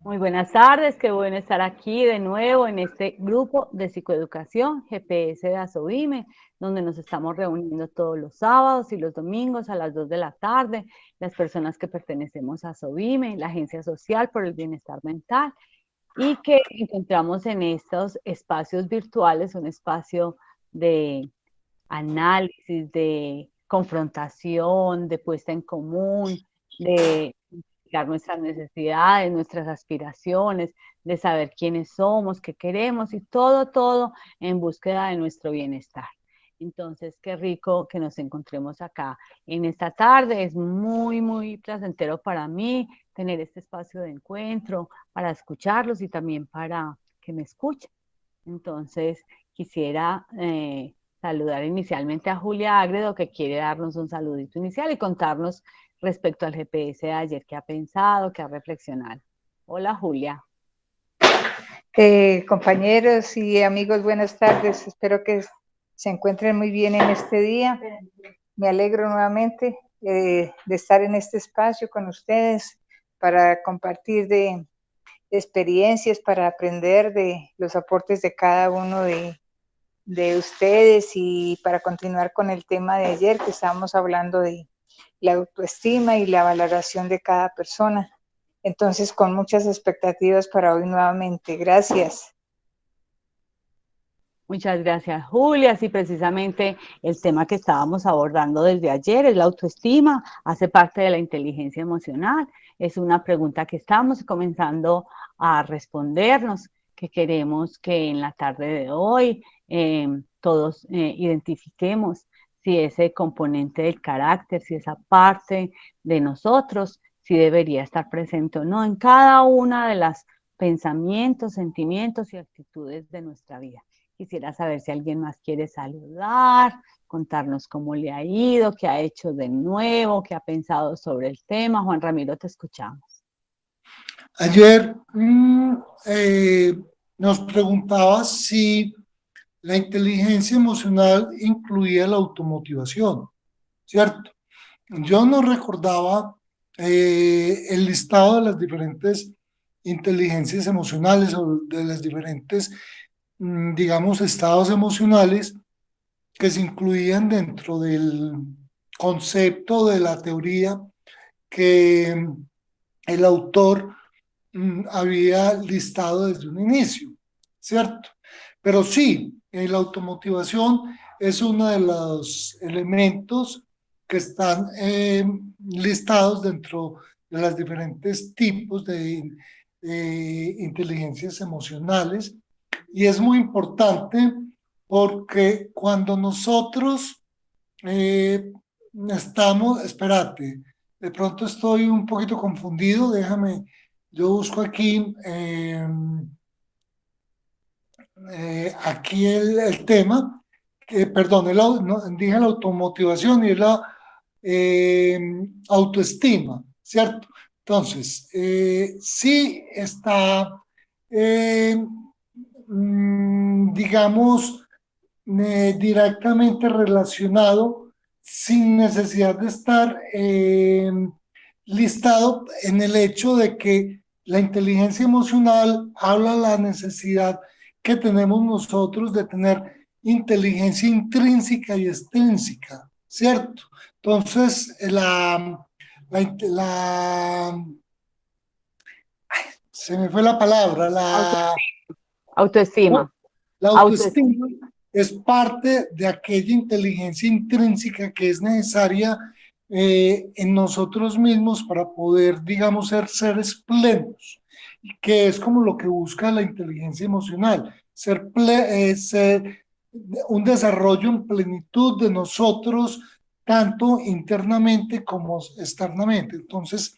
Muy buenas tardes, qué bueno estar aquí de nuevo en este grupo de psicoeducación GPS de Asobime, donde nos estamos reuniendo todos los sábados y los domingos a las 2 de la tarde, las personas que pertenecemos a Asobime, la Agencia Social por el Bienestar Mental, y que encontramos en estos espacios virtuales un espacio de análisis, de confrontación, de puesta en común, de identificar nuestras necesidades, nuestras aspiraciones, de saber quiénes somos, qué queremos y todo en búsqueda de nuestro bienestar. Entonces, qué rico que nos encontremos acá en esta tarde. Es muy placentero para mí tener este espacio de encuentro, para escucharlos y también para que me escuchen. Entonces, quisiera saludar inicialmente a Julia Agredo, que quiere darnos un saludito inicial y contarnos respecto al GPS de ayer, qué ha pensado, qué ha reflexionado. Hola, Julia. Compañeros y amigos, buenas tardes. Espero que se encuentren muy bien en este día. Me alegro nuevamente de estar en este espacio con ustedes para compartir de experiencias, para aprender de los aportes de cada uno de ustedes y para continuar con el tema de ayer que estábamos hablando de la autoestima y la valoración de cada persona. Entonces, con muchas expectativas para hoy nuevamente. Gracias. Muchas gracias, Julia. Sí, precisamente el tema que estábamos abordando desde ayer es la autoestima, hace parte de la inteligencia emocional. Es una pregunta que estamos comenzando a respondernos, que queremos que en la tarde de hoy todos identifiquemos si ese componente del carácter, si esa parte de nosotros, si debería estar presente o no en cada una de las pensamientos, sentimientos y actitudes de nuestra vida. Quisiera saber si alguien más quiere saludar, contarnos cómo le ha ido, qué ha hecho de nuevo, qué ha pensado sobre el tema. Juan Ramiro, te escuchamos. Ayer nos preguntaba si la inteligencia emocional incluía la automotivación, ¿cierto? Yo no recordaba el listado de las diferentes inteligencias emocionales o de las diferentes, digamos, estados emocionales que se incluían dentro del concepto de la teoría que el autor había listado desde un inicio, ¿cierto? Pero sí, la automotivación es uno de los elementos que están listados dentro de los diferentes tipos de inteligencias emocionales y es muy importante porque cuando nosotros eh, estamos, espérate, de pronto estoy un poquito confundido, déjame, yo busco aquí, aquí el tema, que, perdón, no, dije la automotivación y la eh, autoestima, ¿cierto? Entonces, sí está, eh, digamos, directamente relacionado sin necesidad de estar listado en el hecho de que la inteligencia emocional habla de la necesidad que tenemos nosotros de tener inteligencia intrínseca y extrínseca, ¿cierto? Entonces, se me fue la palabra, Autoestima. la Autoestima. autoestima es parte de aquella inteligencia intrínseca que es necesaria en nosotros mismos para poder, digamos, ser seres plenos, que es como lo que busca la inteligencia emocional, ser un desarrollo en plenitud de nosotros, tanto internamente como externamente. Entonces,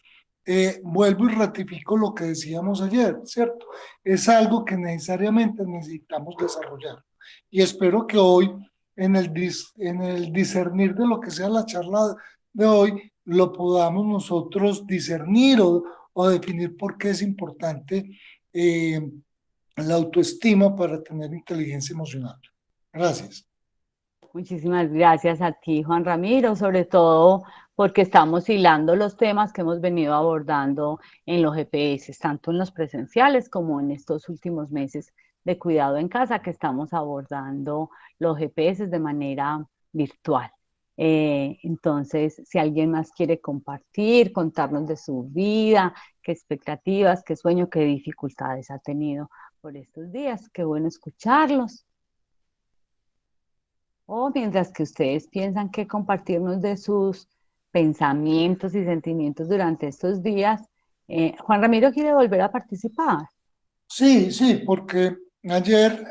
vuelvo y ratifico lo que decíamos ayer, ¿cierto? Es algo que necesariamente necesitamos desarrollar. Y espero que hoy, en el discernir de lo que sea la charla de hoy, lo podamos nosotros discernir o definir por qué es importante la autoestima para tener inteligencia emocional. Gracias. Muchísimas gracias a ti, Juan Ramiro, sobre todo porque estamos hilando los temas que hemos venido abordando en los GPS, tanto en los presenciales como en estos últimos meses de cuidado en casa, que estamos abordando los GPS de manera virtual. Entonces, si alguien más quiere compartir, contarnos de su vida, qué expectativas, qué sueño, qué dificultades ha tenido por estos días, qué bueno escucharlos. O mientras que ustedes piensan que compartirnos de sus pensamientos y sentimientos durante estos días, Juan Ramiro quiere volver a participar. Sí, sí, porque ayer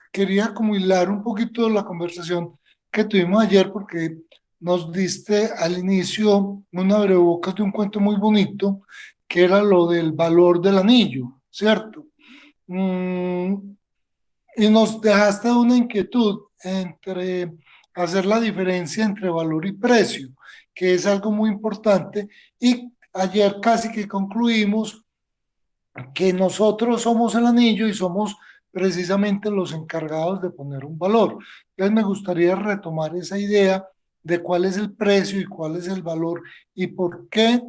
quería como hilar un poquito la conversación que tuvimos ayer, porque nos diste al inicio una abrebocas de un cuento muy bonito, que era lo del valor del anillo, ¿cierto? Mm, y nos dejaste una inquietud entre hacer la diferencia entre valor y precio, que es algo muy importante. Y ayer casi que concluimos que nosotros somos el anillo y somos precisamente los encargados de poner un valor. Entonces me gustaría retomar esa idea de cuál es el precio y cuál es el valor y por qué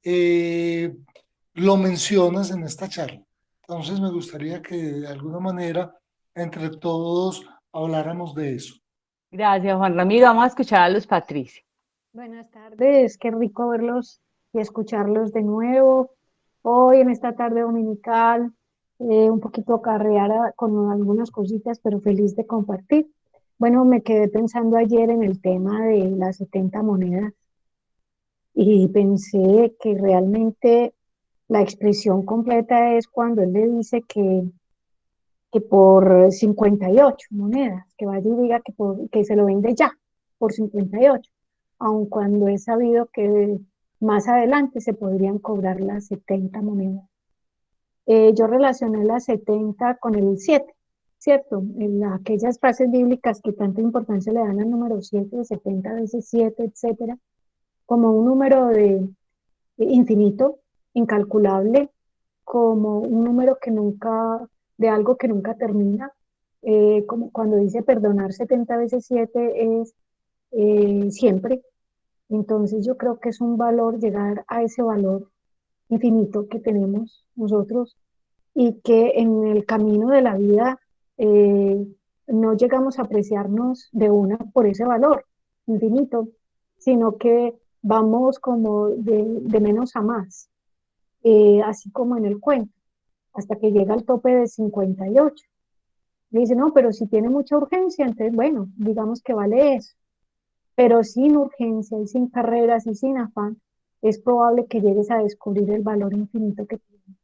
eh, lo mencionas en esta charla. Entonces me gustaría que de alguna manera entre todos habláramos de eso. Gracias, Juan Ramiro. Vamos a escuchar a Luz Patricia. Buenas tardes, qué rico verlos y escucharlos de nuevo. Hoy en esta tarde dominical, un poquito carreada con algunas cositas, pero feliz de compartir. Bueno, me quedé pensando ayer en el tema de las 70 monedas y pensé que realmente la expresión completa es cuando él le dice que por 58 monedas, que vaya y diga que se lo vende ya por 58, aun cuando es sabido que más adelante se podrían cobrar las 70 monedas. Yo relacioné las 70 con el 7, ¿cierto? En aquellas frases bíblicas que tanta importancia le dan al número 7, 70 veces 7, etcétera, como un número de infinito, incalculable, como un número que nunca, de algo que nunca termina. Como cuando dice perdonar 70 veces 7 es siempre. Entonces yo creo que es un valor llegar a ese valor infinito que tenemos nosotros y que en el camino de la vida eh, no llegamos a apreciarnos de una por ese valor infinito, sino que vamos como de menos a más, así como en el cuento, hasta que llega al tope de 58. Le dice, no, pero si tiene mucha urgencia, entonces, bueno, digamos que vale eso. Pero sin urgencia y sin carreras y sin afán, es probable que llegues a descubrir el valor infinito que tiene.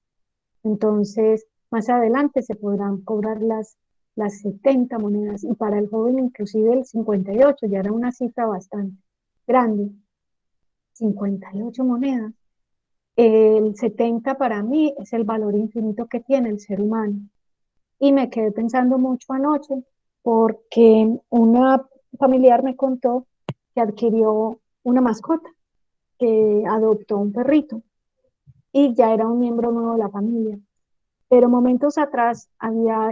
Entonces, más adelante se podrán cobrar las 70 monedas y para el joven inclusive el 58 ya era una cifra bastante grande. 58 monedas. El 70 para mí es el valor infinito que tiene el ser humano. Y me quedé pensando mucho anoche porque una familiar me contó que adquirió una mascota, que adoptó un perrito y ya era un miembro nuevo de la familia. Pero momentos atrás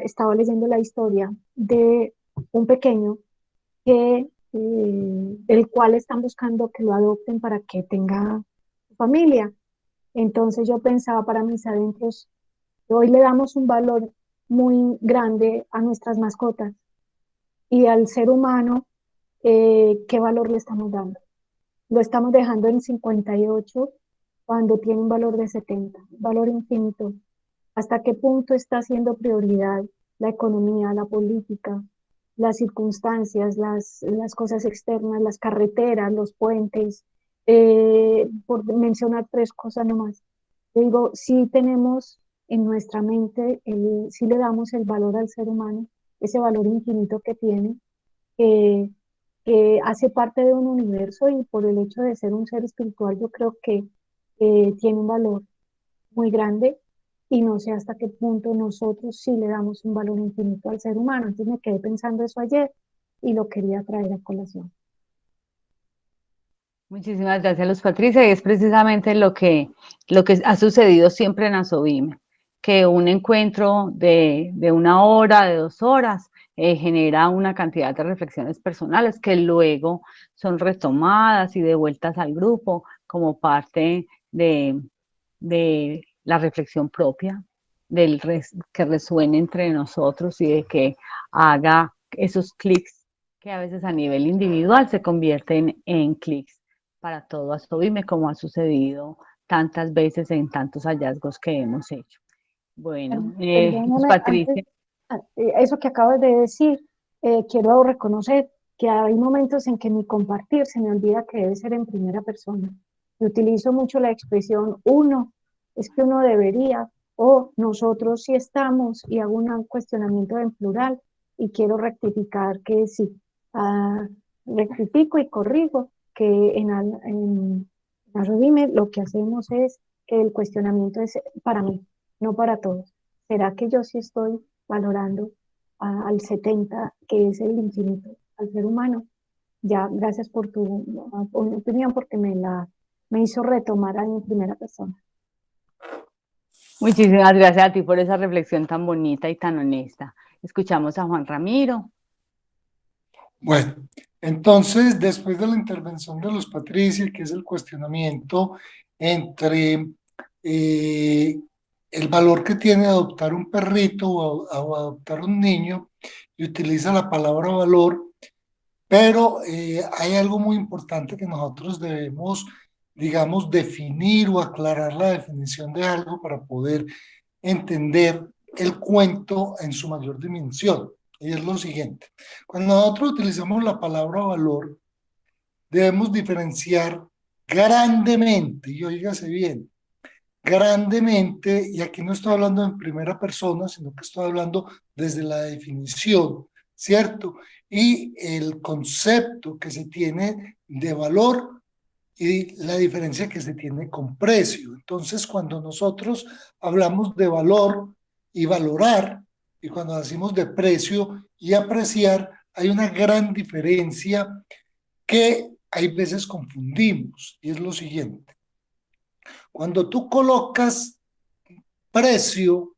estaba leyendo la historia de un pequeño el cual están buscando que lo adopten para que tenga familia. Entonces yo pensaba para mis adentros, hoy le damos un valor muy grande a nuestras mascotas y al ser humano, ¿qué valor le estamos dando? Lo estamos dejando en 58 cuando tiene un valor de 70, valor infinito. ¿Hasta qué punto está siendo prioridad la economía, la política, las circunstancias, las cosas externas, las carreteras, los puentes? Por mencionar tres cosas nomás. Yo digo, sí tenemos en nuestra mente, sí le damos el valor al ser humano, ese valor infinito que tiene, eh, que hace parte de un universo y por el hecho de ser un ser espiritual, yo creo que tiene un valor muy grande y no sé hasta qué punto nosotros sí le damos un valor infinito al ser humano. Entonces me quedé pensando eso ayer y lo quería traer a colación. Muchísimas gracias, Luz Patricia. Y es precisamente lo que ha sucedido siempre en Asovime, que un encuentro de una hora, de 2 horas, genera una cantidad de reflexiones personales que luego son retomadas y devueltas al grupo como parte de la reflexión propia, que resuene entre nosotros y de que haga esos clics que a veces a nivel individual se convierten en clics para todo Asovime, como ha sucedido tantas veces en tantos hallazgos que hemos hecho. Bueno, Perdóname, antes, Patricia. eso que acabas de decir, quiero reconocer que hay momentos en que mi compartir se me olvida que debe ser en primera persona. Y utilizo mucho la expresión uno, es que uno debería, o nosotros sí estamos, y hago un cuestionamiento en plural, y quiero rectificar que sí, rectifico y corrijo que en Asovime lo que hacemos es que el cuestionamiento es para mí, no para todos. ¿Será que yo sí estoy valorando al 70, que es el infinito, al ser humano? Ya, gracias por tu opinión, porque me hizo retomar en primera persona. Muchísimas gracias a ti por esa reflexión tan bonita y tan honesta. Escuchamos a Juan Ramiro. Bueno, entonces, después de la intervención de los Patricia, que es el cuestionamiento entre eh, el valor que tiene adoptar un perrito o adoptar un niño, y utiliza la palabra valor, pero hay algo muy importante que nosotros debemos, digamos, definir o aclarar la definición de algo para poder entender el cuento en su mayor dimensión. Y es lo siguiente: cuando nosotros utilizamos la palabra valor, debemos diferenciar grandemente, y oígase bien, grandemente, y aquí no estoy hablando en primera persona, sino que estoy hablando desde la definición, ¿cierto? Y el concepto que se tiene de valor y la diferencia que se tiene con precio. Entonces, cuando nosotros hablamos de valor y valorar, y cuando decimos de precio y apreciar, hay una gran diferencia que hay veces confundimos, y es lo siguiente: cuando tú colocas precio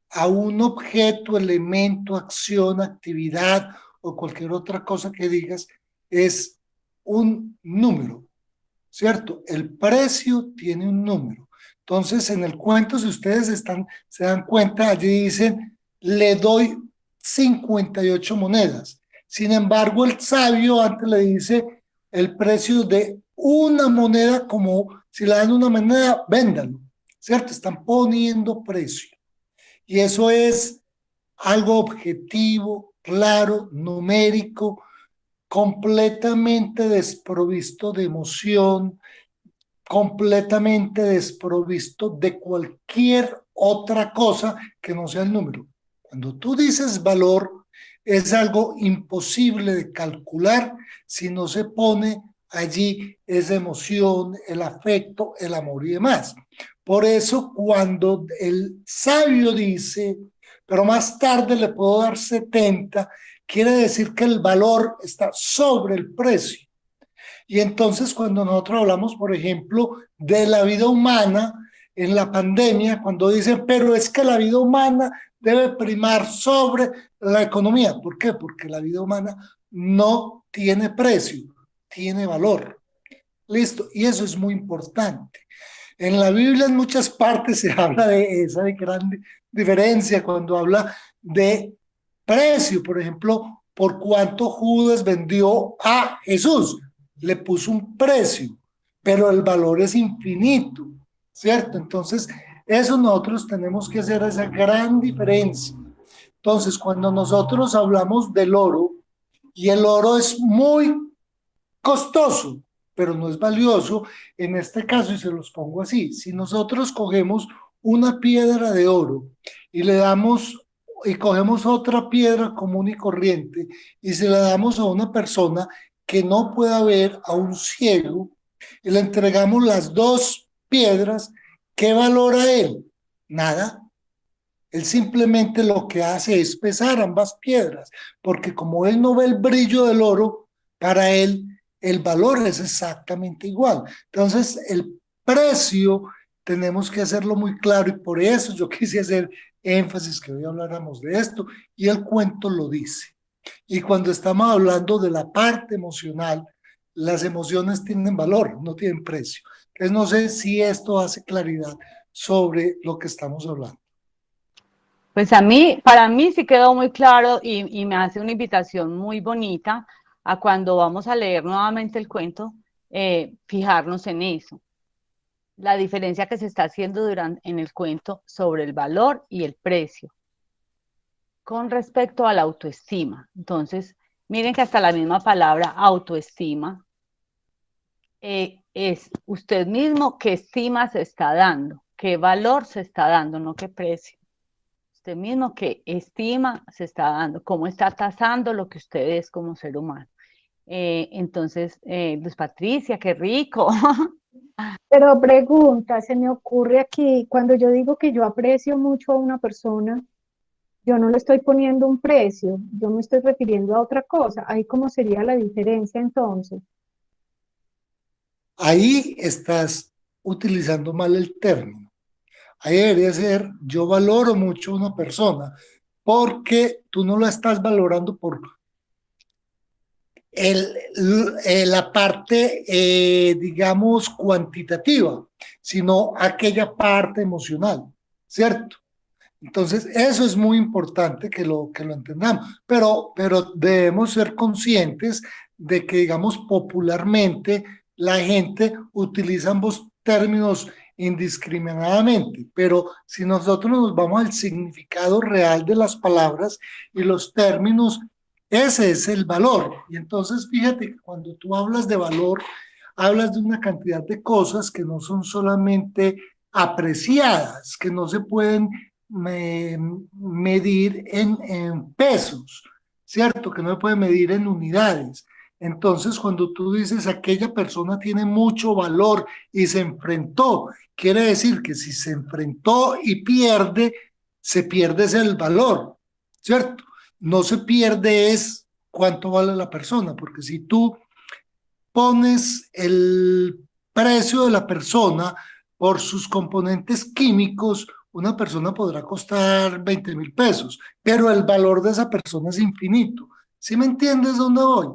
a un objeto, elemento, acción, actividad o cualquier otra cosa que digas, es un número, ¿cierto? El precio tiene un número. Entonces, en el cuento, si ustedes se dan cuenta, allí dicen, le doy 58 monedas. Sin embargo, el sabio antes le dice el precio de una moneda, como si le dan una moneda, véndalo, ¿cierto? Están poniendo precio. Y eso es algo objetivo, claro, numérico, completamente desprovisto de emoción, completamente desprovisto de cualquier otra cosa que no sea el número. Cuando tú dices valor, es algo imposible de calcular si no se pone allí esa emoción, el afecto, el amor y demás. Por eso cuando el sabio dice, pero más tarde le puedo dar 70, quiere decir que el valor está sobre el precio. Y entonces cuando nosotros hablamos, por ejemplo, de la vida humana en la pandemia, cuando dicen, pero es que la vida humana debe primar sobre la economía. ¿Por qué? Porque la vida humana no tiene precio, tiene valor. Listo, y eso es muy importante. En la Biblia en muchas partes se habla de esa gran diferencia cuando habla de precio. Por ejemplo, por cuánto Judas vendió a Jesús, le puso un precio, pero el valor es infinito, ¿cierto? Entonces, eso nosotros tenemos que hacer esa gran diferencia. Entonces, cuando nosotros hablamos del oro, y el oro es muy costoso, pero no es valioso, en este caso, y se los pongo así: si nosotros cogemos una piedra de oro y le damos y cogemos otra piedra común y corriente y se la damos a una persona que no pueda ver, a un ciego, y le entregamos las dos piedras, ¿qué valora él? Nada. Él simplemente lo que hace es pesar ambas piedras, porque como él no ve el brillo del oro, para él el valor es exactamente igual. Entonces, el precio tenemos que hacerlo muy claro, y por eso yo quise hacer énfasis que hoy habláramos de esto, y el cuento lo dice. Y cuando estamos hablando de la parte emocional, las emociones tienen valor, no tienen precio. Entonces no sé si esto hace claridad sobre lo que estamos hablando. Pues para mí sí quedó muy claro y me hace una invitación muy bonita a cuando vamos a leer nuevamente el cuento, fijarnos en eso, la diferencia que se está haciendo en el cuento sobre el valor y el precio con respecto a la autoestima. Entonces, miren que hasta la misma palabra autoestima es usted mismo qué estima se está dando, qué valor se está dando, no qué precio. Usted mismo qué estima se está dando, cómo está tasando lo que usted es como ser humano. Entonces, Luz Patricia, qué rico. Pero pregunta, se me ocurre aquí, cuando yo digo que yo aprecio mucho a una persona, yo no le estoy poniendo un precio, yo me estoy refiriendo a otra cosa. Ahí cómo sería la diferencia entonces. Ahí estás utilizando mal el término. Ahí debería ser, yo valoro mucho a una persona, porque tú no la estás valorando por la parte, digamos, cuantitativa, sino aquella parte emocional, ¿cierto? Entonces, eso es muy importante que lo entendamos, pero debemos ser conscientes de que, digamos, popularmente la gente utiliza ambos términos indiscriminadamente, pero si nosotros nos vamos al significado real de las palabras y los términos, ese es el valor. Y entonces, fíjate que cuando tú hablas de valor, hablas de una cantidad de cosas que no son solamente apreciadas, que no se pueden medir en pesos, ¿cierto? Que no se puede medir en unidades. Entonces, cuando tú dices aquella persona tiene mucho valor y se enfrentó, quiere decir que si se enfrentó y pierde, se pierde ese el valor, ¿cierto? No se pierde es cuánto vale la persona, porque si tú pones el precio de la persona por sus componentes químicos, una persona podrá costar 20.000 pesos, pero el valor de esa persona es infinito. ¿Sí me entiendes dónde voy?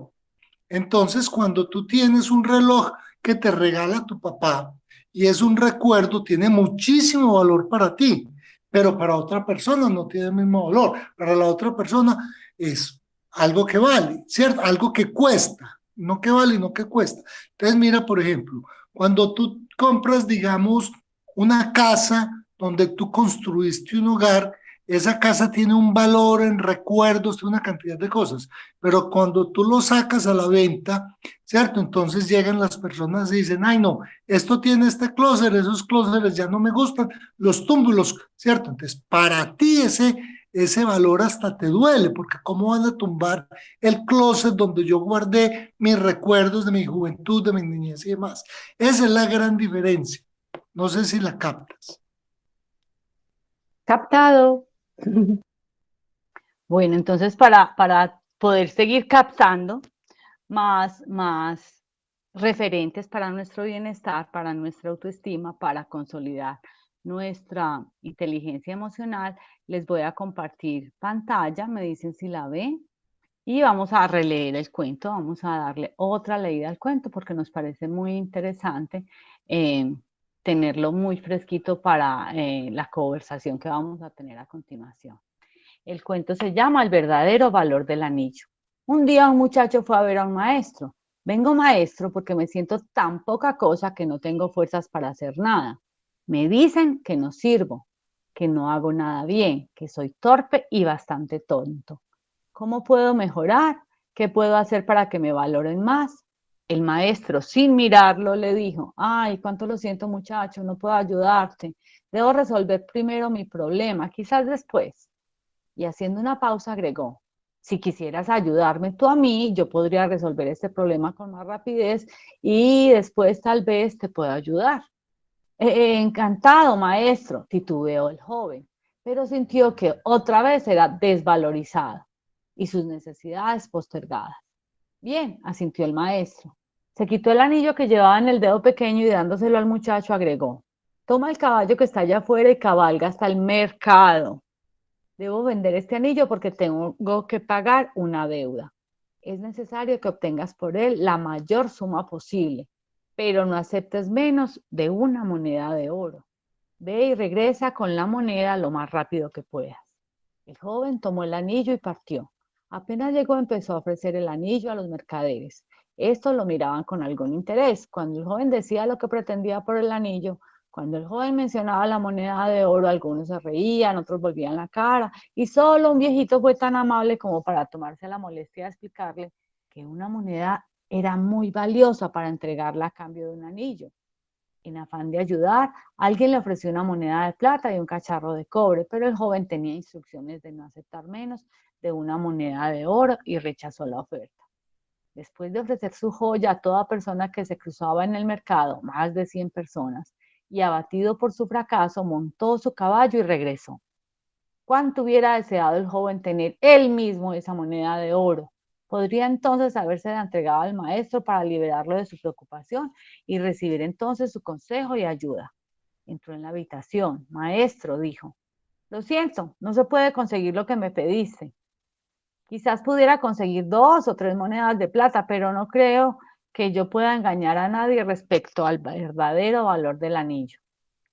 Entonces, cuando tú tienes un reloj que te regala tu papá y es un recuerdo, tiene muchísimo valor para ti, pero para otra persona no tiene el mismo valor. Para la otra persona es algo que vale, ¿cierto? Algo que cuesta, no que vale, no que cuesta. Entonces, mira, por ejemplo, cuando tú compras, digamos, una casa donde tú construiste un hogar, esa casa tiene un valor en recuerdos, tiene una cantidad de cosas, pero cuando tú lo sacas a la venta, ¿cierto? Entonces llegan las personas y dicen, ay no, esto tiene este closet, esos closets ya no me gustan, los tumbo, ¿cierto? Entonces, para ti ese valor hasta te duele, porque ¿cómo van a tumbar el closet donde yo guardé mis recuerdos de mi juventud, de mi niñez y demás? Esa es la gran diferencia. No sé si la captas. Captado. Bueno, entonces para poder seguir captando más referentes para nuestro bienestar, para nuestra autoestima, para consolidar nuestra inteligencia emocional, les voy a compartir pantalla, me dicen si la ven, y vamos a releer el cuento, vamos a darle otra leída al cuento porque nos parece muy interesante tenerlo muy fresquito para la conversación que vamos a tener a continuación. El cuento se llama El verdadero valor del anillo. Un día un muchacho fue a ver a un maestro. Vengo, maestro, porque me siento tan poca cosa que no tengo fuerzas para hacer nada. Me dicen que no sirvo, que no hago nada bien, que soy torpe y bastante tonto. ¿Cómo puedo mejorar? ¿Qué puedo hacer para que me valoren más? El maestro, sin mirarlo, le dijo, ay, cuánto lo siento, muchacho, no puedo ayudarte. Debo resolver primero mi problema, quizás después. Y haciendo una pausa agregó, si quisieras ayudarme tú a mí, yo podría resolver este problema con más rapidez y después tal vez te pueda ayudar. Encantado, maestro, titubeó el joven, pero sintió que otra vez era desvalorizado y sus necesidades postergadas. Bien, asintió el maestro. Se quitó el anillo que llevaba en el dedo pequeño y dándoselo al muchacho agregó, toma el caballo que está allá afuera y cabalga hasta el mercado. Debo vender este anillo porque tengo que pagar una deuda. Es necesario que obtengas por él la mayor suma posible, pero no aceptes menos de una moneda de oro. Ve y regresa con la moneda lo más rápido que puedas. El joven tomó el anillo y partió. Apenas llegó, empezó a ofrecer el anillo a los mercaderes. Estos lo miraban con algún interés. Cuando el joven decía lo que pretendía por el anillo, cuando el joven mencionaba la moneda de oro, algunos se reían, otros volvían la cara, y solo un viejito fue tan amable como para tomarse la molestia de explicarle que una moneda era muy valiosa para entregarla a cambio de un anillo. En afán de ayudar, alguien le ofreció una moneda de plata y un cacharro de cobre, pero el joven tenía instrucciones de no aceptar menos de una moneda de oro y rechazó la oferta. Después de ofrecer su joya a toda persona que se cruzaba en el mercado, más de 100 personas, y abatido por su fracaso, montó su caballo y regresó. ¿Cuánto hubiera deseado el joven tener él mismo esa moneda de oro? Podría entonces haberse entregado al maestro para liberarlo de su preocupación y recibir entonces su consejo y ayuda. Entró en la habitación. Maestro, dijo, lo siento, no se puede conseguir lo que me pediste. Quizás pudiera conseguir 2 o 3 monedas de plata, pero no creo que yo pueda engañar a nadie respecto al verdadero valor del anillo.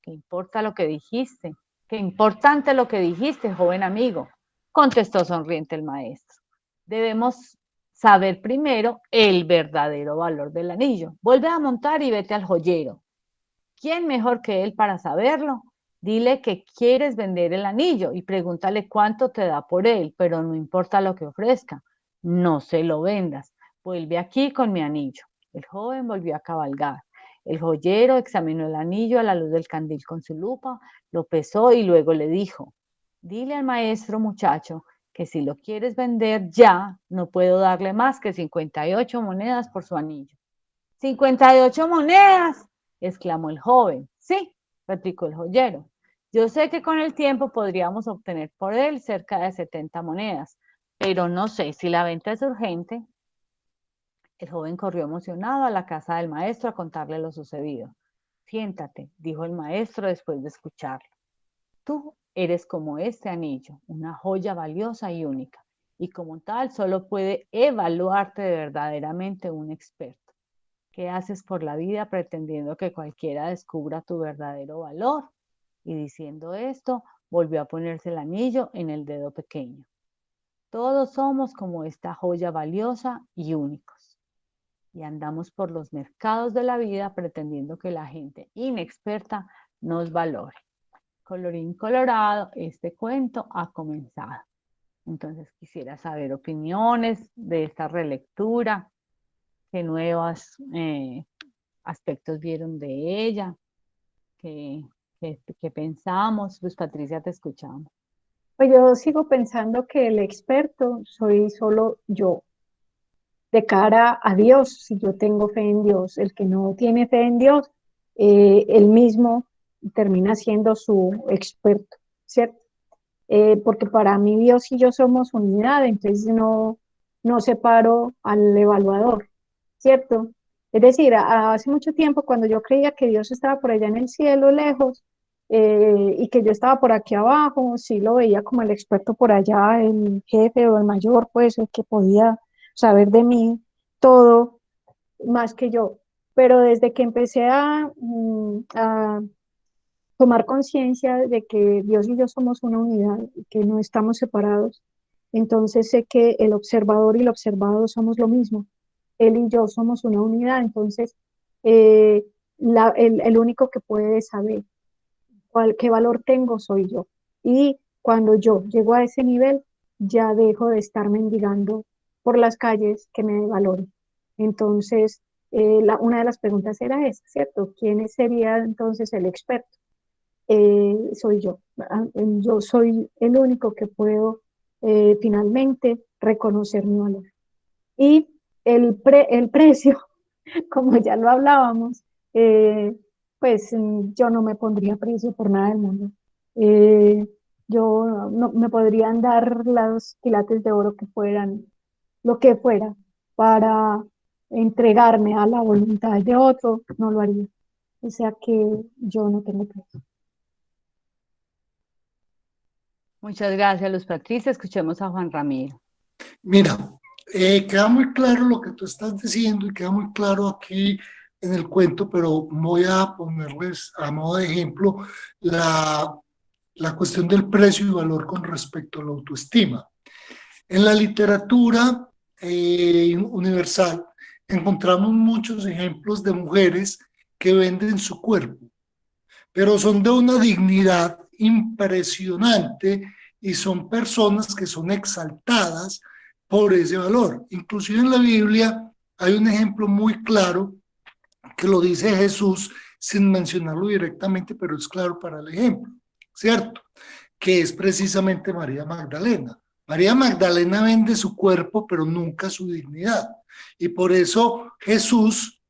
¿Qué importa lo que dijiste? Qué importante lo que dijiste, joven amigo, contestó sonriente el maestro. Debemos saber primero el verdadero valor del anillo. Vuelve a montar y vete al joyero. ¿Quién mejor que él para saberlo? Dile que quieres vender el anillo y pregúntale cuánto te da por él, pero no importa lo que ofrezca, no se lo vendas. Vuelve aquí con mi anillo. El joven volvió a cabalgar. El joyero examinó el anillo a la luz del candil con su lupa, lo pesó y luego le dijo, dile al maestro muchacho que si lo quieres vender ya, no puedo darle más que 58 monedas por su anillo. ¡58 monedas! Exclamó el joven. Sí, replicó el joyero. Yo sé que con el tiempo podríamos obtener por él cerca de 70 monedas, pero no sé si la venta es urgente. El joven corrió emocionado a la casa del maestro a contarle lo sucedido. Siéntate, dijo el maestro después de escucharlo. Tú eres como este anillo, una joya valiosa y única, y como tal solo puede evaluarte verdaderamente un experto. ¿Qué haces por la vida pretendiendo que cualquiera descubra tu verdadero valor? Y diciendo esto, volvió a ponerse el anillo en el dedo pequeño. Todos somos como esta joya valiosa y únicos. Y andamos por los mercados de la vida pretendiendo que la gente inexperta nos valore. Colorín colorado, este cuento ha comenzado. Entonces quisiera saber opiniones de esta relectura, qué nuevas aspectos vieron de ella, qué pensamos. Pues Patricia, te escuchamos. Pues yo sigo pensando que el experto soy solo yo, de cara a Dios, si yo tengo fe en Dios. El que no tiene fe en Dios, él mismo termina siendo su experto, ¿cierto? Porque para mí Dios y yo somos unidad, entonces no separo al evaluador, ¿cierto? Es decir, hace mucho tiempo cuando yo creía que Dios estaba por allá en el cielo lejos y que yo estaba por aquí abajo, sí lo veía como el experto por allá, el jefe o el mayor, pues el que podía saber de mí todo más que yo. Pero desde que empecé a tomar conciencia de que Dios y yo somos una unidad, que no estamos separados, entonces sé que el observador y el observado somos lo mismo. Él y yo somos una unidad, entonces eh, el único que puede saber qué valor tengo soy yo. Y cuando yo llego a ese nivel, ya dejo de estar mendigando por las calles que me valoren. Entonces, una de las preguntas era esa, ¿cierto? ¿Quién sería entonces el experto? Soy yo. Yo soy el único que puedo finalmente reconocer mi valor. Y el precio, como ya lo hablábamos, eh, pues yo no me pondría precio por nada del mundo. Eh, yo no me podrían dar los quilates de oro que fueran, lo que fuera, para entregarme a la voluntad de otro, no lo haría. O sea que yo no tengo precio. Muchas gracias, Luz Patricia. Escuchemos a Juan Ramiro. Mira, queda muy claro lo que tú estás diciendo y queda muy claro aquí en el cuento, pero voy a ponerles a modo de ejemplo la cuestión del precio y valor con respecto a la autoestima. En la literatura universal encontramos muchos ejemplos de mujeres que venden su cuerpo, pero son de una dignidad impresionante y son personas que son exaltadas por ese valor. Inclusive en la Biblia hay un ejemplo muy claro que lo dice Jesús sin mencionarlo directamente, pero es claro para el ejemplo, ¿cierto? Que es precisamente María Magdalena. María Magdalena vende su cuerpo, pero nunca su dignidad. Y por eso Jesús,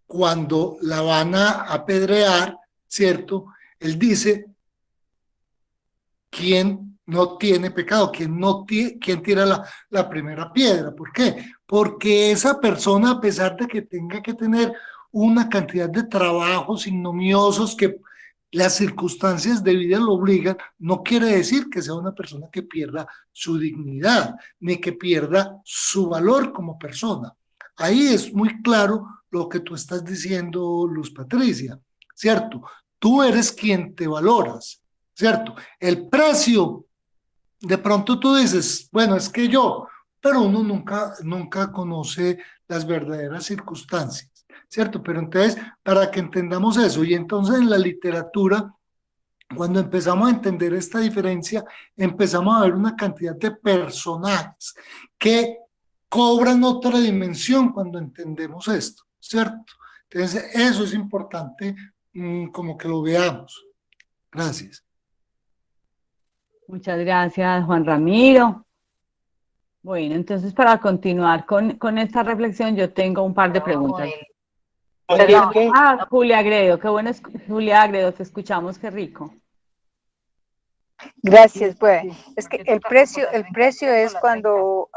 cuando la van a apedrear, ¿cierto? Él dice, ¿quién no tiene pecado? ¿Quién tira la primera piedra? ¿Por qué? Porque esa persona, a pesar de que tenga que tener una cantidad de trabajos ignominiosos que las circunstancias de vida lo obligan, no quiere decir que sea una persona que pierda su dignidad, ni que pierda su valor como persona. Ahí es muy claro lo que tú estás diciendo, Luz Patricia, ¿cierto? Tú eres quien te valoras, ¿cierto? El precio, de pronto tú dices, bueno, es que yo, pero uno nunca conoce las verdaderas circunstancias, ¿cierto? Pero entonces, para que entendamos eso, y entonces en la literatura, cuando empezamos a entender esta diferencia, empezamos a ver una cantidad de personajes que cobran otra dimensión cuando entendemos esto, ¿cierto? Entonces, eso es importante como que lo veamos. Gracias. Muchas gracias, Juan Ramiro. Bueno, entonces para continuar con esta reflexión, yo tengo un par de preguntas. Julia Agredo, qué bueno, Julia Agredo, te escuchamos, qué rico. Gracias, pues. Es que el precio es cuando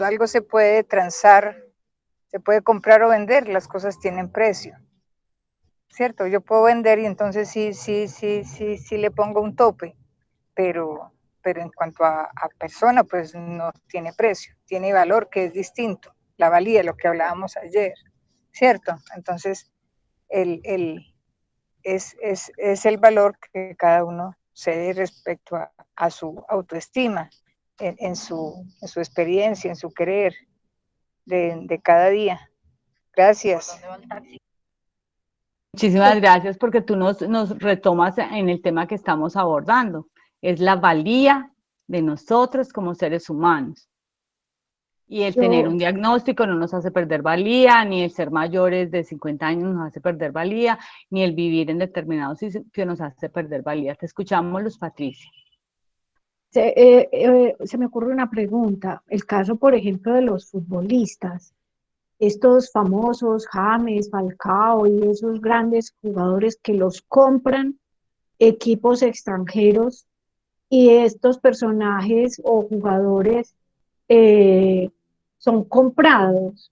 algo se puede transar, se puede comprar o vender, las cosas tienen precio. ¿Cierto? Yo puedo vender y entonces sí le pongo un tope, pero en cuanto a persona, pues no tiene precio, tiene valor que es distinto, la valía, lo que hablábamos ayer, ¿cierto? Entonces, es el valor que cada uno se dé respecto a su autoestima, en su experiencia, en su querer de cada día. Gracias. Muchísimas gracias porque tú nos retomas en el tema que estamos abordando. Es la valía de nosotros como seres humanos. Y el tener un diagnóstico no nos hace perder valía, ni el ser mayores de 50 años nos hace perder valía, ni el vivir en determinados sitios nos hace perder valía. Te escuchamos, Luz Patricia. Se me ocurre una pregunta. El caso, por ejemplo, de los futbolistas. Estos famosos James, Falcao y esos grandes jugadores que los compran equipos extranjeros y estos personajes o jugadores son comprados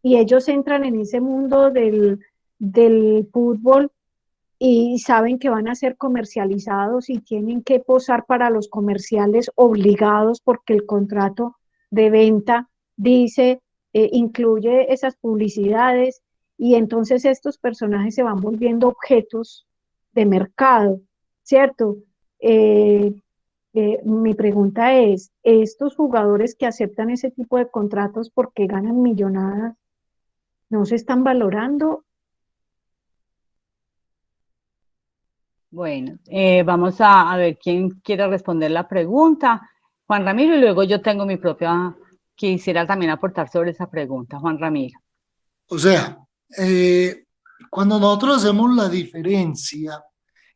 y ellos entran en ese mundo del fútbol y saben que van a ser comercializados y tienen que posar para los comerciales obligados porque el contrato de venta dice incluye esas publicidades y entonces estos personajes se van volviendo objetos de mercado, ¿cierto? Mi pregunta es, ¿estos jugadores que aceptan ese tipo de contratos porque ganan millonadas, no se están valorando? Bueno, vamos a ver quién quiere responder la pregunta. Juan Ramiro, y luego yo tengo mi propia, quisiera también aportar sobre esa pregunta, Juan Ramiro. O sea, cuando nosotros hacemos la diferencia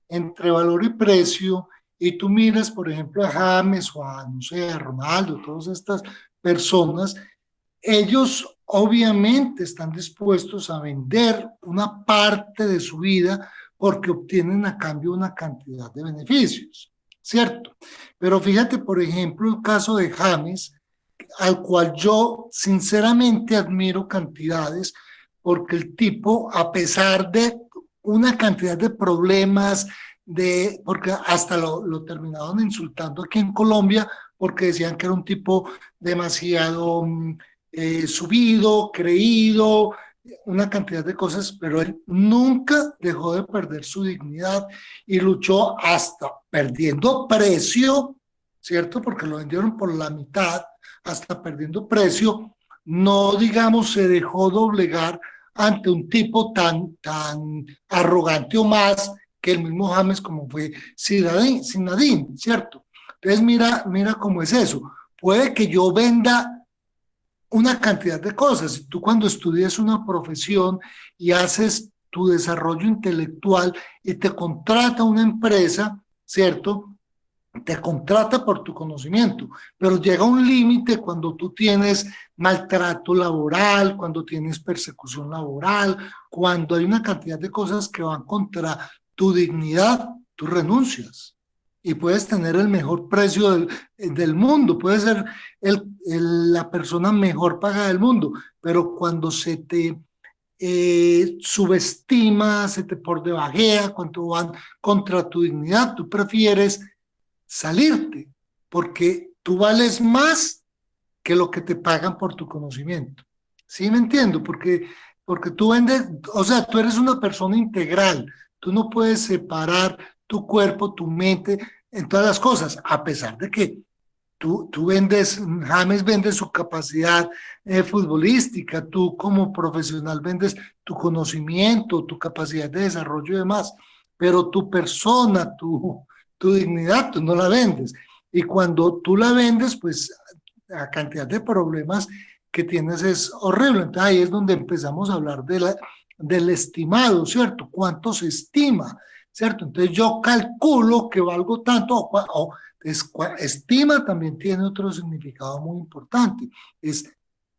entre valor y precio, y tú miras, por ejemplo, a James o a, no sé, a Ronaldo, todas estas personas, ellos obviamente están dispuestos a vender una parte de su vida porque obtienen a cambio una cantidad de beneficios, ¿cierto? Pero fíjate, por ejemplo, el caso de James, al cual yo sinceramente admiro cantidades, porque el tipo, a pesar de una cantidad de problemas, porque hasta lo terminaron insultando aquí en Colombia, porque decían que era un tipo demasiado subido, creído, una cantidad de cosas, pero él nunca dejó de perder su dignidad y luchó hasta perdiendo precio, ¿cierto? Porque lo vendieron por la mitad, hasta perdiendo precio, no, digamos, se dejó doblegar ante un tipo tan arrogante o más que el mismo James como fue Zinedine, ¿cierto? Entonces mira cómo es eso. Puede que yo venda una cantidad de cosas. Tú cuando estudias una profesión y haces tu desarrollo intelectual y te contrata una empresa, ¿cierto? Te contrata por tu conocimiento, pero llega un límite cuando tú tienes maltrato laboral, cuando tienes persecución laboral, cuando hay una cantidad de cosas que van contra tu dignidad, tú renuncias y puedes tener el mejor precio del mundo, puedes ser la persona mejor pagada del mundo, pero cuando se te subestima, se te por debajea, cuando van contra tu dignidad, tú prefieres salirte, porque tú vales más que lo que te pagan por tu conocimiento. ¿Sí me entiendo? Porque tú vendes, o sea, tú eres una persona integral, tú no puedes separar tu cuerpo, tu mente en todas las cosas, a pesar de que tú vendes, James vende su capacidad futbolística, tú como profesional vendes tu conocimiento, tu capacidad de desarrollo y demás, pero tu persona, tu dignidad, tú no la vendes. Y cuando tú la vendes, pues la cantidad de problemas que tienes es horrible. Entonces ahí es donde empezamos a hablar del estimado, ¿cierto? ¿Cuánto se estima? ¿Cierto? Entonces yo calculo que valgo tanto, estima también tiene otro significado muy importante. Es,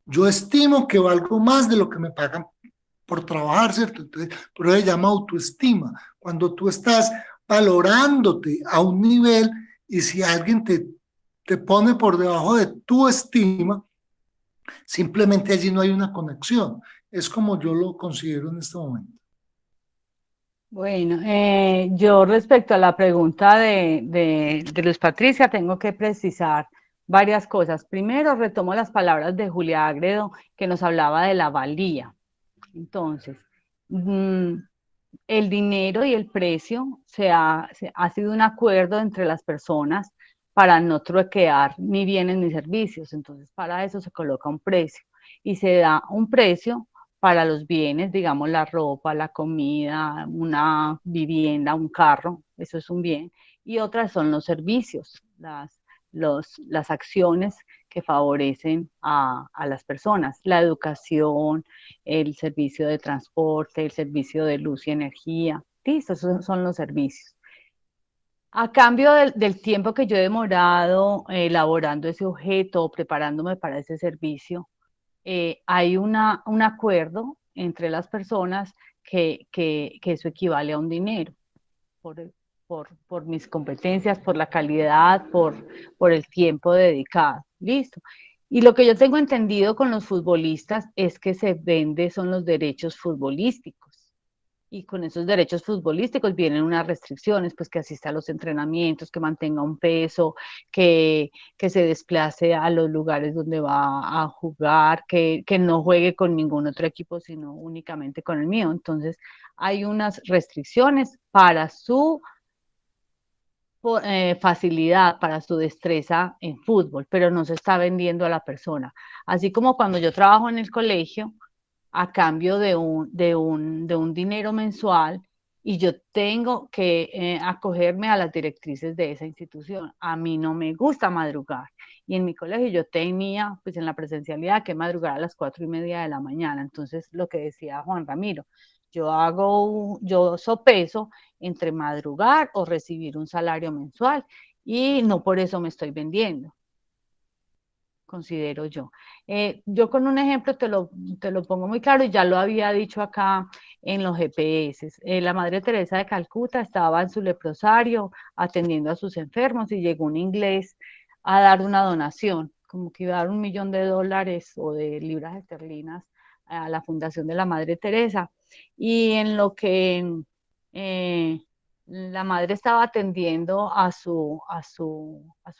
yo estimo que valgo más de lo que me pagan por trabajar, ¿cierto? Entonces, por eso se llama autoestima. Cuando tú estás valorándote a un nivel y si alguien te pone por debajo de tu estima, simplemente allí no hay una conexión. Es como yo lo considero en este momento. Bueno, yo respecto a la pregunta de Luz Patricia, tengo que precisar varias cosas. Primero, retomo las palabras de Julia Agredo, que nos hablaba de la valía. Entonces, mm, el dinero y el precio ha sido un acuerdo entre las personas para no truequear ni bienes ni servicios. Entonces, para eso se coloca un precio y se da un precio para los bienes, digamos la ropa, la comida, una vivienda, un carro, eso es un bien. Y otras son los servicios, las acciones que favorecen a las personas, la educación, el servicio de transporte, el servicio de luz y energía. Listo, esos son los servicios. A cambio del tiempo que yo he demorado elaborando ese objeto, preparándome para ese servicio, hay un acuerdo entre las personas que eso equivale a un dinero por, por mis competencias, por la calidad, por el tiempo dedicado. Listo. Y lo que yo tengo entendido con los futbolistas es que se vende son los derechos futbolísticos. Y con esos derechos futbolísticos vienen unas restricciones, pues que asista a los entrenamientos, que mantenga un peso, que se desplace a los lugares donde va a jugar, que no juegue con ningún otro equipo, sino únicamente con el mío. Entonces, hay unas restricciones para su facilidad, para su destreza en fútbol, pero no se está vendiendo a la persona. Así como cuando yo trabajo en el colegio, a cambio de un dinero mensual y yo tengo que acogerme a las directrices de esa institución. A mí no me gusta madrugar y en mi colegio yo tenía, pues en la presencialidad, que madrugar a las 4:30 de la mañana. Entonces, lo que decía Juan Ramiro, yo sopeso entre madrugar o recibir un salario mensual y no por eso me estoy vendiendo, considero yo. Yo con un ejemplo te lo pongo muy claro y ya lo había dicho acá en los GPS. La Madre Teresa de Calcuta estaba en su leprosario atendiendo a sus enfermos y llegó un inglés a dar una donación, como que iba a dar $1 millón o de libras esterlinas a la Fundación de la Madre Teresa. Y en lo que eh, La madre estaba atendiendo a su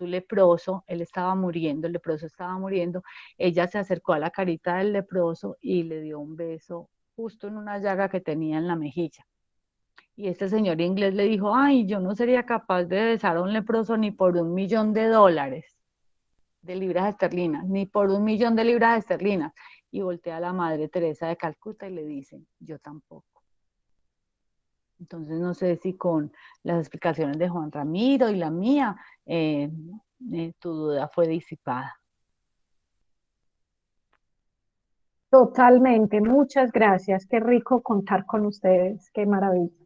leproso, él estaba muriendo, el leproso estaba muriendo, ella se acercó a la carita del leproso y le dio un beso justo en una llaga que tenía en la mejilla. Y este señor inglés le dijo, ay, yo no sería capaz de besar a un leproso ni por $1 millón de libras esterlinas, ni por $1 millón de libras esterlinas. Y voltea a la Madre Teresa de Calcuta y le dice, yo tampoco. Entonces no sé si con las explicaciones de Juan Ramiro y la mía, tu duda fue disipada. Totalmente, muchas gracias. Qué rico contar con ustedes, qué maravilla.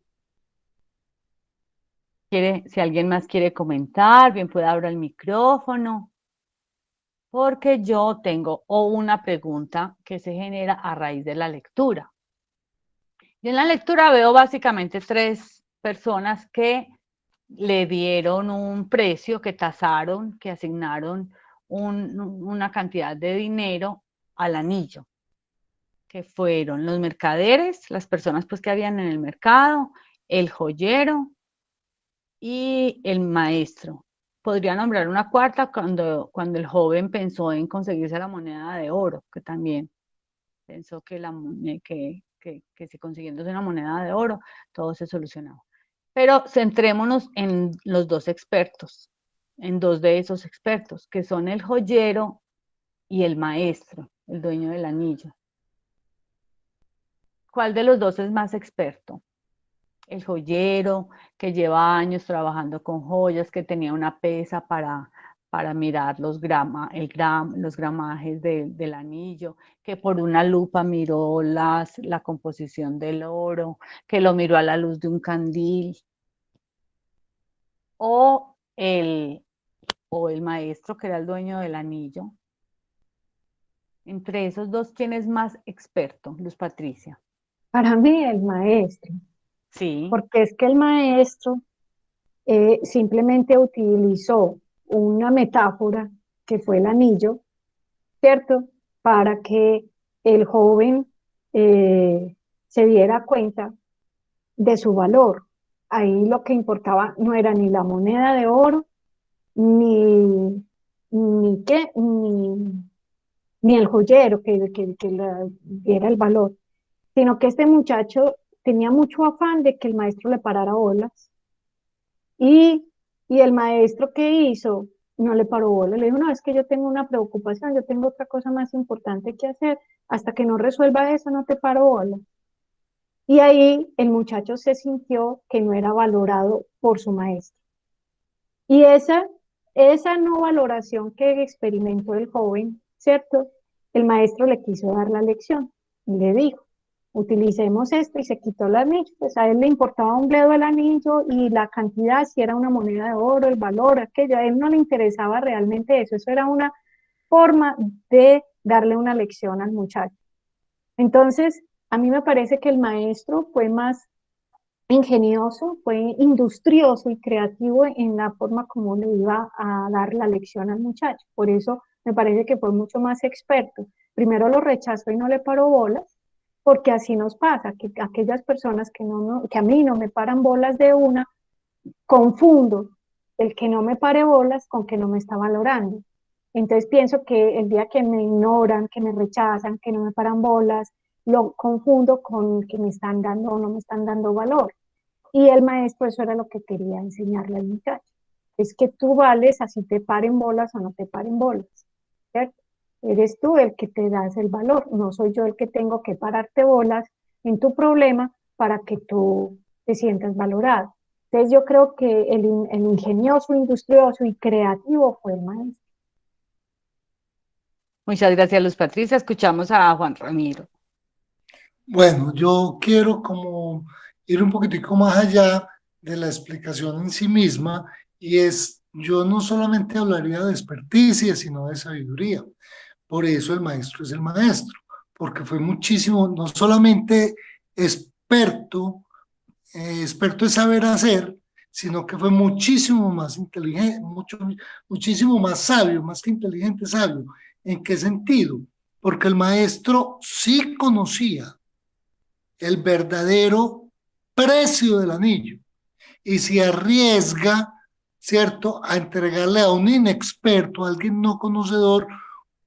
Si alguien más quiere comentar, bien puede abrir el micrófono, porque yo tengo una pregunta que se genera a raíz de la lectura. Y en la lectura veo básicamente tres personas que le dieron un precio, que tasaron, que asignaron una cantidad de dinero al anillo, que fueron los mercaderes, las personas pues que habían en el mercado, el joyero y el maestro. Podría nombrar una cuarta cuando el joven pensó en conseguirse la moneda de oro, que también pensó que si consiguiéndose una moneda de oro, todo se solucionaba. Pero centrémonos en los dos expertos, en dos de esos expertos, que son el joyero y el maestro, el dueño del anillo. ¿Cuál de los dos es más experto? El joyero, que lleva años trabajando con joyas, que tenía una pesa para mirar los gramajes del anillo, que por una lupa miró la composición del oro, que lo miró a la luz de un candil, o el maestro, que era el dueño del anillo. Entre esos dos, ¿quién es más experto, Luz Patricia? Para mí el maestro, Sí, porque es que el maestro simplemente utilizó una metáfora que fue el anillo, ¿cierto? Para que el joven se diera cuenta de su valor. Ahí lo que importaba no era ni la moneda de oro, ni, ni el joyero que le diera el valor, sino que este muchacho tenía mucho afán de que el maestro le parara bolas. Y, y el maestro, ¿qué hizo? No le paró bola, le dijo, no, es que yo tengo una preocupación, yo tengo otra cosa más importante que hacer, hasta que no resuelva eso, no te paro bola. Y ahí el muchacho se sintió que no era valorado por su maestro. Y esa no valoración que experimentó el joven, ¿cierto? El maestro le quiso dar la lección y le dijo, utilicemos esto y se quitó el anillo. Pues a él le importaba un bledo el anillo y la cantidad, si era una moneda de oro, el valor, aquello, a él no le interesaba realmente eso. Eso era una forma de darle una lección al muchacho. Entonces, a mí me parece que el maestro fue más ingenioso, fue industrioso y creativo en la forma como le iba a dar la lección al muchacho. Por eso me parece que fue mucho más experto. Primero lo rechazó y no le paró bolas, porque así nos pasa, que aquellas personas que a mí no me paran bolas de una, confundo el que no me pare bolas con que no me está valorando. Entonces pienso que el día que me ignoran, que me rechazan, que no me paran bolas, lo confundo con que me están dando o no me están dando valor. Y el maestro eso era lo que quería enseñarle al muchacho. Es que tú vales así te paren bolas o no te paren bolas, ¿cierto? Eres tú el que te das el valor, no soy yo el que tengo que pararte bolas en tu problema para que tú te sientas valorado. Entonces yo creo que el ingenioso, industrioso y creativo fue el maestro. muchas gracias, Luz Patricia. Escuchamos a Juan Ramiro. Bueno, yo quiero como ir un poquitico más allá de la explicación en sí misma y es, yo no solamente hablaría de experticia, sino de sabiduría. Por eso el maestro es el maestro, porque fue muchísimo, no solamente experto, experto en saber hacer, sino que fue muchísimo más inteligente, muchísimo más sabio, más que inteligente, sabio. ¿En qué sentido? Porque el maestro sí conocía el verdadero precio del anillo. y se arriesga, ¿cierto?, a entregarle a un inexperto, a alguien no conocedor,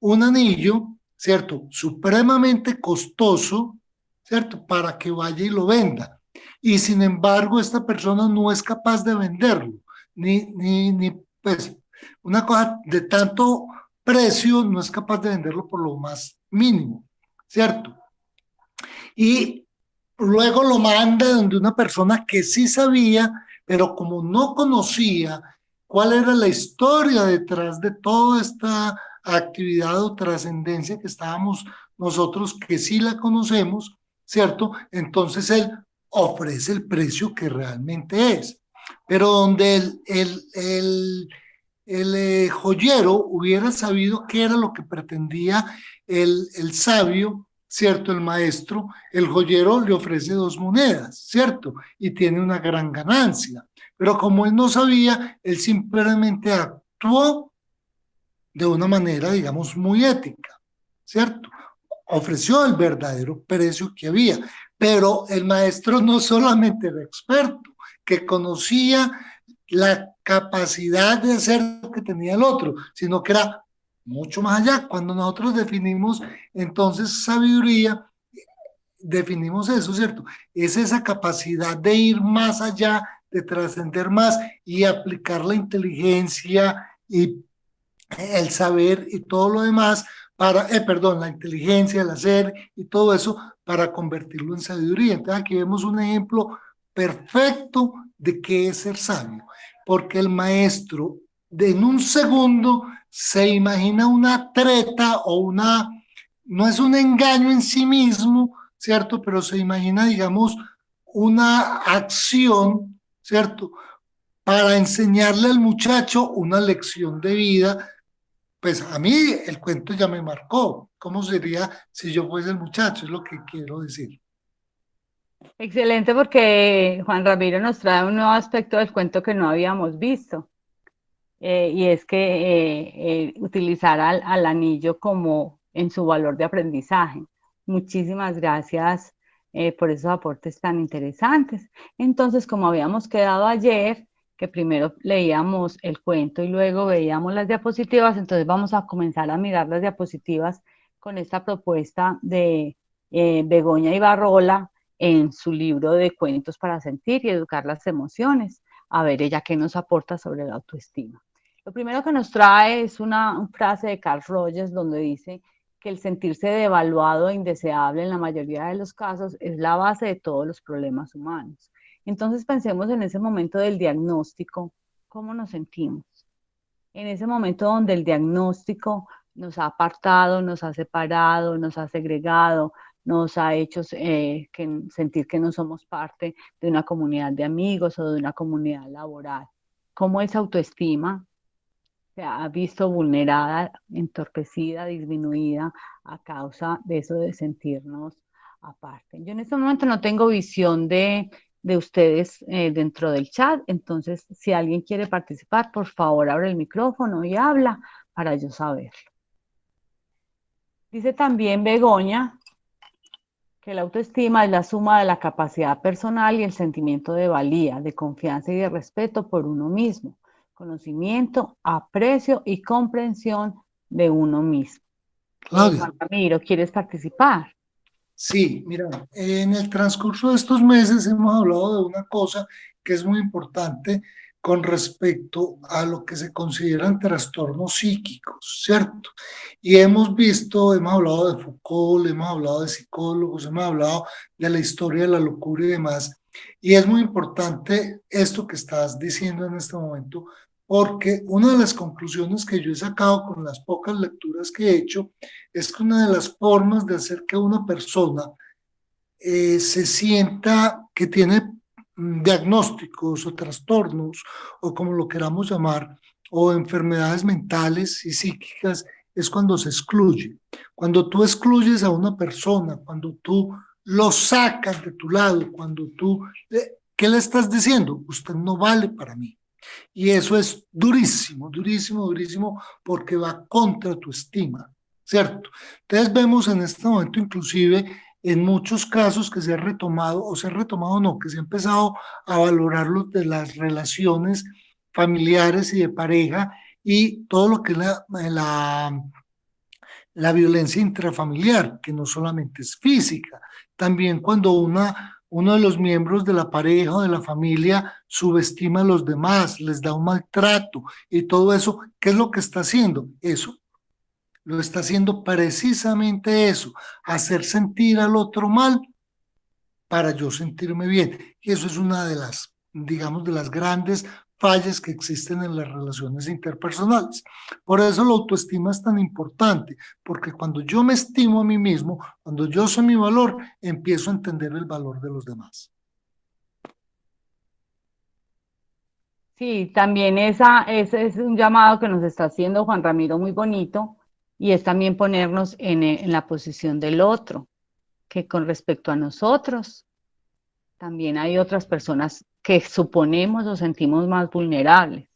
un anillo, ¿cierto?, supremamente costoso, ¿cierto?, para que vaya y lo venda. Y sin embargo, esta persona no es capaz de venderlo, pues, una cosa de tanto precio no es capaz de venderlo por lo más mínimo, ¿cierto? Y luego lo manda donde una persona que sí sabía, pero como no conocía cuál era la historia detrás de toda esta actividad o trascendencia que estábamos nosotros, que sí la conocemos, ¿cierto? Entonces él ofrece el precio que realmente es. Pero donde el joyero hubiera sabido qué era lo que pretendía el sabio, ¿cierto? El maestro, el joyero le ofrece 2 monedas, ¿cierto? Y tiene una gran ganancia. Pero como él no sabía, él simplemente actuó de una manera, digamos, muy ética, ¿cierto? Ofreció el verdadero precio que había, pero el maestro no solamente era experto, que conocía la capacidad de hacer lo que tenía el otro, sino que era mucho más allá. Cuando nosotros definimos entonces sabiduría, definimos eso, ¿cierto? Es esa capacidad de ir más allá, de trascender más y aplicar la inteligencia y el saber y todo lo demás para, perdón, la inteligencia, el hacer y todo eso para convertirlo en sabiduría. Entonces aquí vemos un ejemplo perfecto de qué es ser sabio, porque el maestro en un segundo se imagina una treta o una, no es un engaño en sí mismo, ¿cierto? Pero se imagina, digamos, una acción, ¿cierto? Para enseñarle al muchacho una lección de vida. Pues a mí el cuento ya me marcó. ¿Cómo sería si yo fuese el muchacho? Es lo que quiero decir. Excelente, porque Juan Ramiro nos trae un nuevo aspecto del cuento que no habíamos visto, y es que utilizar al anillo como en su valor de aprendizaje. Muchísimas gracias por esos aportes tan interesantes. Entonces, como habíamos quedado ayer, que primero leíamos el cuento y luego veíamos las diapositivas, entonces vamos a comenzar a mirar las diapositivas con esta propuesta de Begoña Ibarrola en su libro de cuentos para sentir y educar las emociones. A ver, ella qué nos aporta sobre la autoestima. Lo primero que nos trae es una frase de Carl Rogers donde dice que el sentirse devaluado e indeseable en la mayoría de los casos es la base de todos los problemas humanos. Entonces pensemos en ese momento del diagnóstico, ¿cómo nos sentimos? En ese momento donde el diagnóstico nos ha apartado, nos ha separado, nos ha segregado, nos ha hecho sentir que no somos parte de una comunidad de amigos o de una comunidad laboral. ¿Cómo esa autoestima se ha visto vulnerada, entorpecida, disminuida a causa de eso de sentirnos aparte? Yo en este momento no tengo visión de ustedes dentro del chat, entonces si alguien quiere participar, por favor abre el micrófono y habla para yo saberlo. Dice también Begoña que la autoestima es la suma de la capacidad personal y el sentimiento de valía, de confianza y de respeto por uno mismo, conocimiento, aprecio y comprensión de uno mismo. Claudia. Juan Ramiro, ¿quieres participar? Sí, mira, en el transcurso de estos meses hemos hablado de una cosa que es muy importante con respecto a lo que se consideran trastornos psíquicos, ¿cierto? Y hemos visto, hemos hablado de Foucault, hemos hablado de psicólogos, hemos hablado de la historia de la locura y demás. Y es muy importante esto que estás diciendo en este momento, porque una de las conclusiones que yo he sacado con las pocas lecturas que he hecho es que una de las formas de hacer que una persona se sienta que tiene diagnósticos o trastornos o como lo queramos llamar, o enfermedades mentales y psíquicas, es cuando se excluye. Cuando tú excluyes a una persona, cuando tú lo sacas de tu lado, cuando tú, ¿qué le estás diciendo? Usted no vale para mí. Y eso es durísimo, durísimo, durísimo, porque va contra tu estima, ¿cierto? Entonces vemos en este momento inclusive en muchos casos que se ha retomado, o se ha retomado no, que se ha empezado a valorar lo de las relaciones familiares y de pareja y todo lo que es la violencia intrafamiliar, que no solamente es física, también cuando uno de los miembros de la pareja o de la familia subestima a los demás, les da un maltrato y todo eso, ¿qué es lo que está haciendo? Eso, lo está haciendo precisamente eso, hacer sentir al otro mal para yo sentirme bien. Y eso es una de las, digamos, de las grandes fallas que existen en las relaciones interpersonales. Por eso la autoestima es tan importante, porque cuando yo me estimo a mí mismo, cuando yo sé mi valor, empiezo a entender el valor de los demás. Sí, también ese es un llamado que nos está haciendo Juan Ramiro muy bonito y es también ponernos en la posición del otro, que con respecto a nosotros, también hay otras personas que suponemos o sentimos más vulnerables.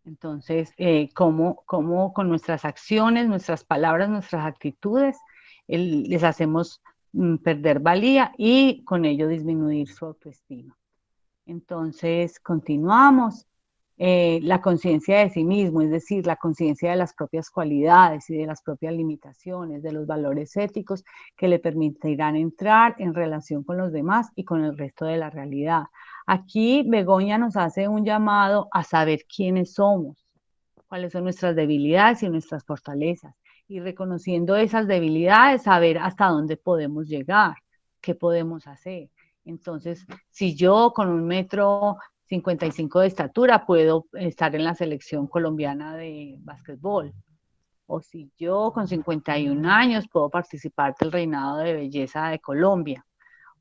Entonces, cómo con nuestras acciones, nuestras palabras, nuestras actitudes, les hacemos perder valía y con ello disminuir su autoestima. Entonces, continuamos. La conciencia de sí mismo, es decir, la conciencia de las propias cualidades y de las propias limitaciones, de los valores éticos que le permitirán entrar en relación con los demás y con el resto de la realidad. Aquí Begoña nos hace un llamado a saber quiénes somos, cuáles son nuestras debilidades y nuestras fortalezas, y reconociendo esas debilidades, saber hasta dónde podemos llegar, qué podemos hacer. Entonces, si yo con 1,55 m de estatura puedo estar en la selección colombiana de básquetbol, o si yo con 51 años puedo participar del reinado de belleza de Colombia,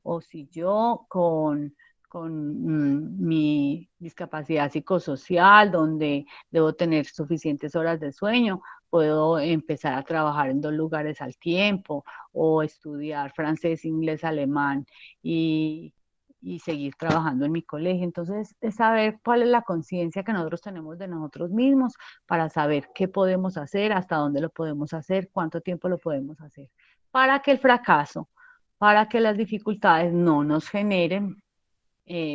o si yo con mi discapacidad psicosocial, donde debo tener suficientes horas de sueño, puedo empezar a trabajar en 2 lugares al tiempo o estudiar francés, inglés, alemán y, y seguir trabajando en mi colegio. Entonces, es saber cuál es la conciencia que nosotros tenemos de nosotros mismos para saber qué podemos hacer, hasta dónde lo podemos hacer, cuánto tiempo lo podemos hacer, para que el fracaso, para que las dificultades no nos generen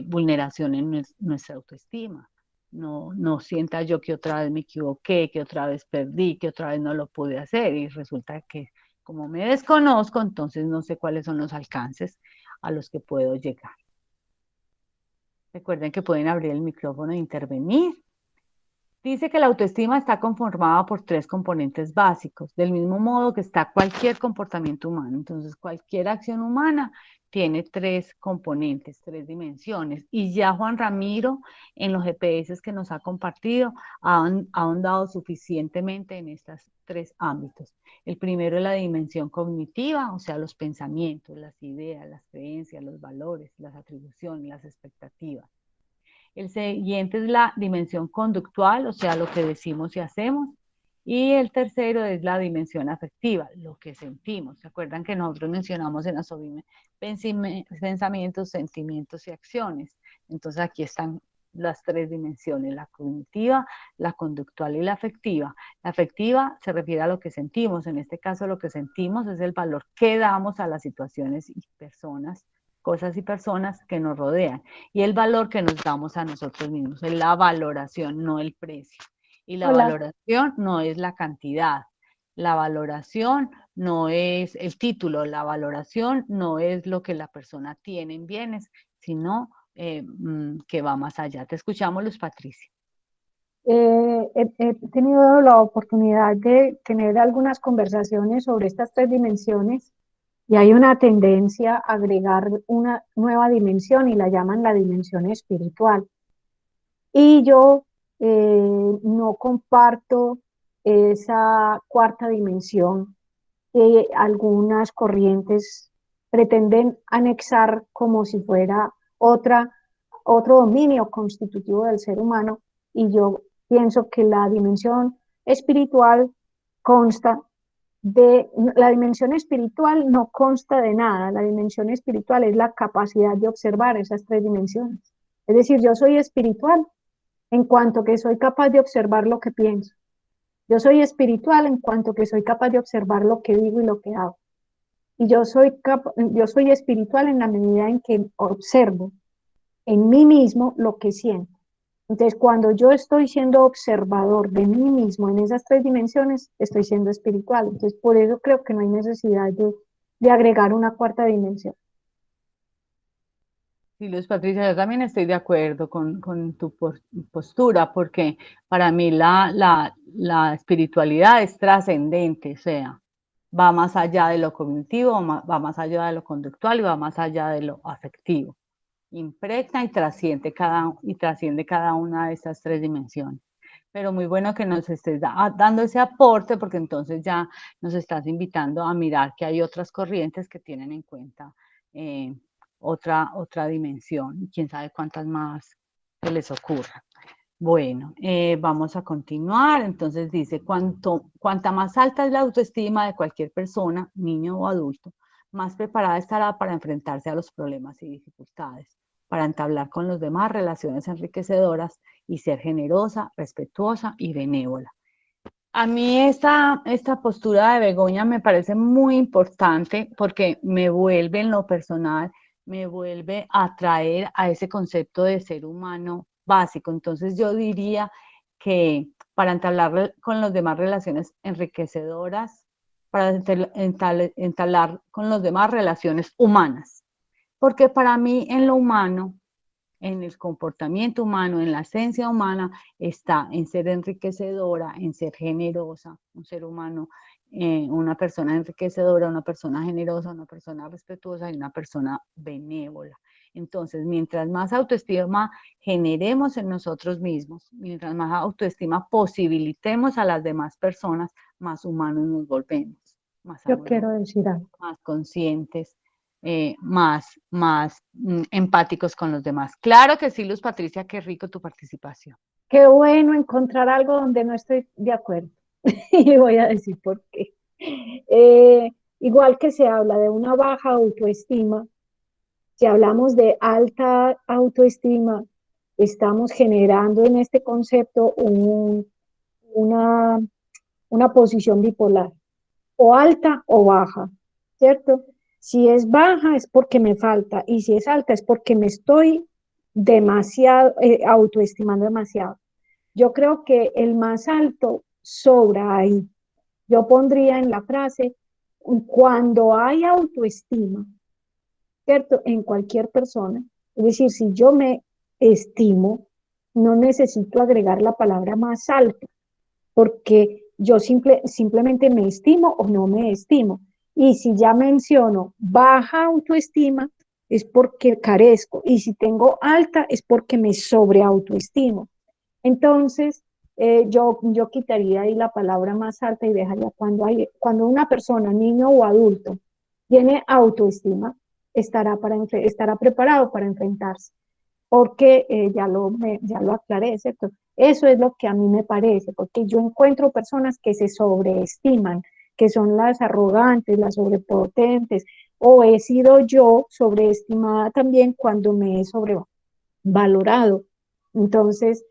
vulneración en nuestra autoestima. No sienta yo que otra vez me equivoqué, que otra vez perdí, que otra vez no lo pude hacer y resulta que como me desconozco, entonces no sé cuáles son los alcances a los que puedo llegar. Recuerden que pueden abrir el micrófono e intervenir. Dice que la autoestima está conformada por 3 componentes básicos, del mismo modo que está cualquier comportamiento humano. Entonces, cualquier acción humana tiene 3 componentes, 3 dimensiones. Y ya Juan Ramiro, en los GPS que nos ha compartido, ha ahondado suficientemente en estos 3 ámbitos. El primero es la dimensión cognitiva, o sea, los pensamientos, las ideas, las creencias, los valores, las atribuciones, las expectativas. El siguiente es la dimensión conductual, o sea, lo que decimos y hacemos. Y el tercero es la dimensión afectiva, lo que sentimos. ¿Se acuerdan que nosotros mencionamos en Asobime pensamientos, sentimientos y acciones? Entonces aquí están las 3 dimensiones, la cognitiva, la conductual y la afectiva. La afectiva se refiere a lo que sentimos. En este caso lo que sentimos es el valor que damos a las situaciones y personas, cosas y personas que nos rodean. Y el valor que nos damos a nosotros mismos, es la valoración, no el precio. Y la Hola, valoración no es la cantidad, la valoración no es el título, la valoración no es lo que la persona tiene en bienes, sino que va más allá. Te escuchamos, Luz Patricia. he tenido la oportunidad de tener algunas conversaciones sobre estas 3 dimensiones y hay una tendencia a agregar una nueva dimensión y la llaman la dimensión espiritual. Y yo no comparto esa 4 dimensión que algunas corrientes pretenden anexar como si fuera otro dominio constitutivo del ser humano, y yo pienso que la dimensión espiritual la dimensión espiritual no consta de nada, la dimensión espiritual es la capacidad de observar esas 3 dimensiones. Es decir, yo soy espiritual en cuanto que soy capaz de observar lo que pienso. Yo soy espiritual en cuanto que soy capaz de observar lo que digo y lo que hago. Y yo soy espiritual en la medida en que observo en mí mismo lo que siento. Entonces, cuando yo estoy siendo observador de mí mismo en esas tres dimensiones, estoy siendo espiritual. Entonces, por eso creo que no hay necesidad de agregar una cuarta dimensión. Sí, Luz Patricia, yo también estoy de acuerdo con tu postura, porque para mí la espiritualidad es trascendente, o sea, va más allá de lo cognitivo, va más allá de lo conductual y va más allá de lo afectivo. Impregna y trasciende cada una de estas tres dimensiones. Pero muy bueno que nos estés dando ese aporte, porque entonces ya nos estás invitando a mirar que hay otras corrientes que tienen en cuenta eh, otra dimensión, y quién sabe cuántas más se les ocurra. Bueno, vamos a continuar. Entonces dice, cuanta más alta es la autoestima de cualquier persona, niño o adulto, más preparada estará para enfrentarse a los problemas y dificultades, para entablar con los demás relaciones enriquecedoras y ser generosa, respetuosa y benévola. A mí esta postura de Begoña me parece muy importante porque me vuelve en lo personal, me vuelve a traer a ese concepto de ser humano básico. Entonces yo diría que para entablar con los demás relaciones enriquecedoras, para entablar con los demás relaciones humanas. Porque para mí en lo humano, en el comportamiento humano, en la esencia humana, está en ser enriquecedora, en ser generosa, un ser humano, una persona enriquecedora, una persona generosa, una persona respetuosa y una persona benévola. Entonces, mientras más autoestima generemos en nosotros mismos, mientras más autoestima posibilitemos a las demás personas, más humanos nos volvemos, más Yo quiero decir algo. más conscientes, más empáticos con los demás. Claro que sí, Luz Patricia, qué rico tu participación. Qué bueno encontrar algo donde no estoy de acuerdo. Y voy a decir por qué. Igual que se habla de una baja autoestima, si hablamos de alta autoestima, estamos generando en este concepto una, una posición bipolar, o alta o baja, ¿cierto? Si es baja es porque me falta, y si es alta es porque me estoy demasiado, autoestimando demasiado. Yo creo que el más alto sobra ahí. Yo pondría en la frase, cuando hay autoestima, ¿cierto? En cualquier persona, es decir, si yo me estimo, no necesito agregar la palabra más alto, porque yo simplemente me estimo o no me estimo. Y si ya menciono baja autoestima, es porque carezco. Y si tengo alta, es porque me sobreautoestimo. Entonces, yo quitaría ahí la palabra más alta y dejaría cuando una persona, niño o adulto, tiene autoestima, estará preparado para enfrentarse, porque ya lo aclaré, ¿cierto? Eso es lo que a mí me parece, porque yo encuentro personas que se sobreestiman, que son las arrogantes, las sobrepotentes, o he sido yo sobreestimada también cuando me he sobrevalorado. Entonces,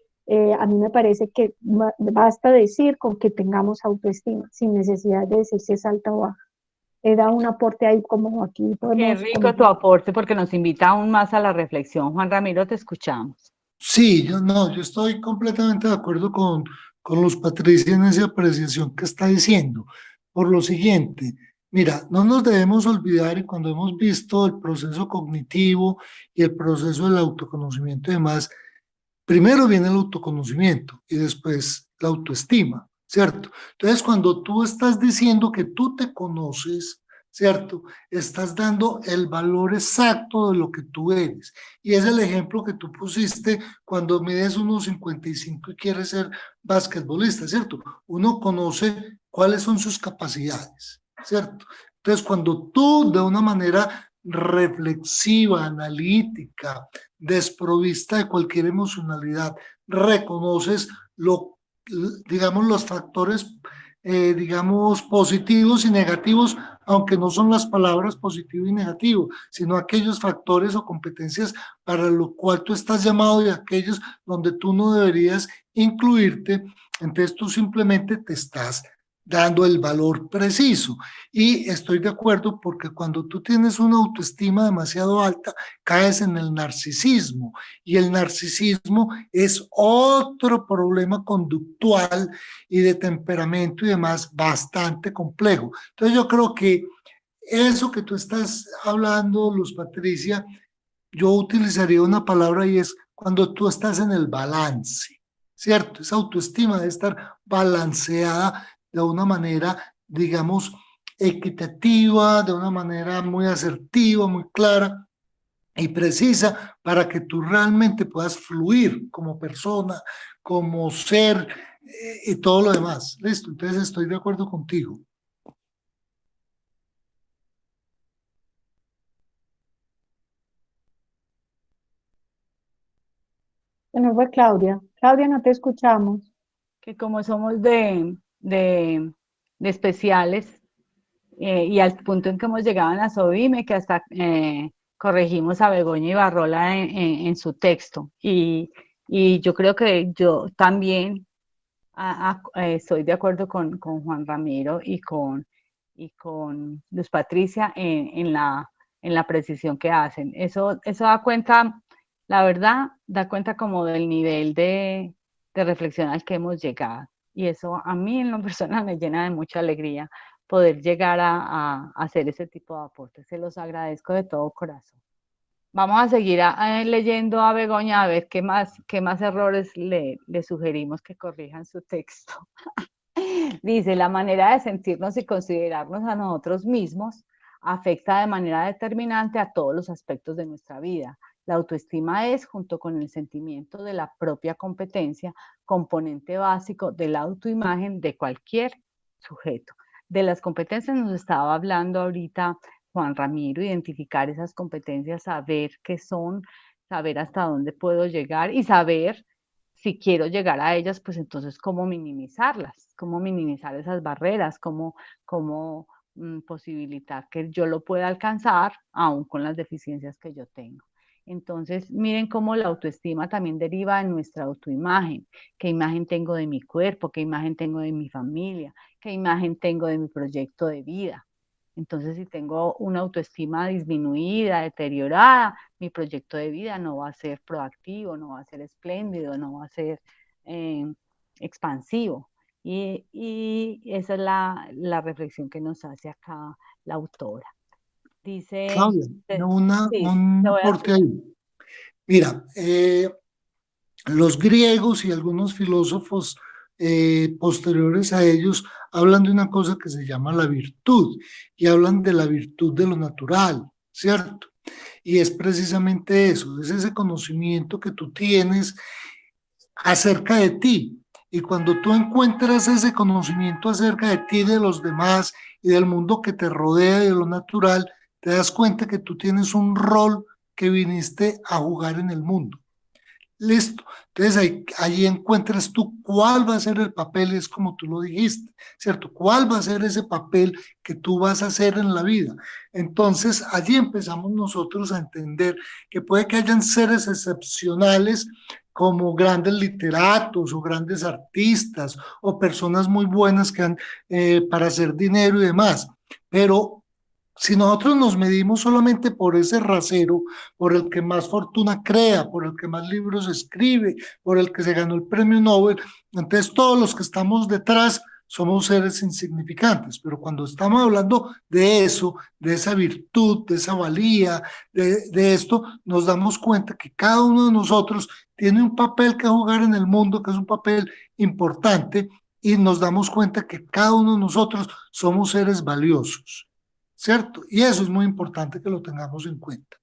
a mí me parece que basta decir con que tengamos autoestima, sin necesidad de decir si es alta o baja. Era un aporte ahí como aquí Qué podemos rico tu comentar. aporte porque nos invita aún más a la reflexión. Juan Ramiro, te escuchamos. Sí, yo estoy completamente de acuerdo con Luz Patricia en esa apreciación que está diciendo. Por lo siguiente, mira, no nos debemos olvidar y cuando hemos visto el proceso cognitivo y el proceso del autoconocimiento y demás, primero viene el autoconocimiento y después la autoestima, ¿cierto? Entonces, cuando tú estás diciendo que tú te conoces, ¿cierto? Estás dando el valor exacto de lo que tú eres. Y es el ejemplo que tú pusiste cuando mides unos 55 y quieres ser basquetbolista, ¿cierto? Uno conoce cuáles son sus capacidades, ¿cierto? Entonces, cuando tú de una manera reflexiva, analítica, desprovista de cualquier emocionalidad, reconoces digamos, los factores, digamos, positivos y negativos, aunque no son las palabras positivo y negativo, sino aquellos factores o competencias para lo cual tú estás llamado y aquellos donde tú no deberías incluirte, entonces tú simplemente te estás dando el valor preciso. Y estoy de acuerdo porque cuando tú tienes una autoestima demasiado alta, caes en el narcisismo. Y el narcisismo es otro problema conductual y de temperamento y demás bastante complejo. Entonces yo creo que eso que tú estás hablando, Luz Patricia, yo utilizaría una palabra y es cuando tú estás en el balance, ¿cierto? Esa autoestima debe estar balanceada de una manera, digamos, equitativa, de una manera muy asertiva, muy clara y precisa para que tú realmente puedas fluir como persona, como ser y todo lo demás. ¿Listo? Entonces estoy de acuerdo contigo. Se nos fue Claudia. Claudia, no te escuchamos. Que como somos de especiales y al punto en que hemos llegado en la SOBIME, que hasta corregimos a Begoña Ibarrola en su texto. Y yo creo que yo también estoy de acuerdo con Juan Ramiro y con Luz Patricia en la precisión que hacen. Eso da cuenta, la verdad, da cuenta como del nivel de reflexión al que hemos llegado. Y eso a mí en lo personal me llena de mucha alegría poder llegar a hacer ese tipo de aportes. Se los agradezco de todo corazón. Vamos a seguir leyendo a Begoña a ver qué más errores le sugerimos que corrijan su texto. Dice, la manera de sentirnos y considerarnos a nosotros mismos afecta de manera determinante a todos los aspectos de nuestra vida. La autoestima es, junto con el sentimiento de la propia competencia, componente básico de la autoimagen de cualquier sujeto. De las competencias nos estaba hablando ahorita Juan Ramiro, identificar esas competencias, saber qué son, saber hasta dónde puedo llegar y saber si quiero llegar a ellas, pues entonces cómo minimizarlas, cómo minimizar esas barreras, cómo posibilitar que yo lo pueda alcanzar aún con las deficiencias que yo tengo. Entonces, miren cómo la autoestima también deriva de nuestra autoimagen. ¿Qué imagen tengo de mi cuerpo? ¿Qué imagen tengo de mi familia? ¿Qué imagen tengo de mi proyecto de vida? Entonces, si tengo una autoestima disminuida, deteriorada, mi proyecto de vida no va a ser proactivo, no va a ser espléndido, no va a ser eh, expansivo. Y esa es la reflexión que nos hace acá la autora. Dice, Claudia, sí, te un voy a corte ahí. Mira, los griegos y algunos filósofos posteriores a ellos hablan de una cosa que se llama la virtud y hablan de la virtud de lo natural, ¿cierto? Y es precisamente eso, es ese conocimiento que tú tienes acerca de ti. Y cuando tú encuentras ese conocimiento acerca de ti, de los demás y del mundo que te rodea y de lo natural, te das cuenta que tú tienes un rol que viniste a jugar en el mundo. Listo. Entonces ahí encuentras tú cuál va a ser el papel, es como tú lo dijiste, ¿cierto? ¿Cuál va a ser ese papel que tú vas a hacer en la vida? Entonces allí empezamos nosotros a entender que puede que hayan seres excepcionales como grandes literatos o grandes artistas o personas muy buenas que han, para hacer dinero y demás, pero si nosotros nos medimos solamente por ese rasero, por el que más fortuna crea, por el que más libros escribe, por el que se ganó el premio Nobel, entonces todos los que estamos detrás somos seres insignificantes. Pero cuando estamos hablando de eso, de esa virtud, de esa valía, de esto, nos damos cuenta que cada uno de nosotros tiene un papel que jugar en el mundo, que es un papel importante, y nos damos cuenta que cada uno de nosotros somos seres valiosos. ¿Cierto? Y eso es muy importante que lo tengamos en cuenta.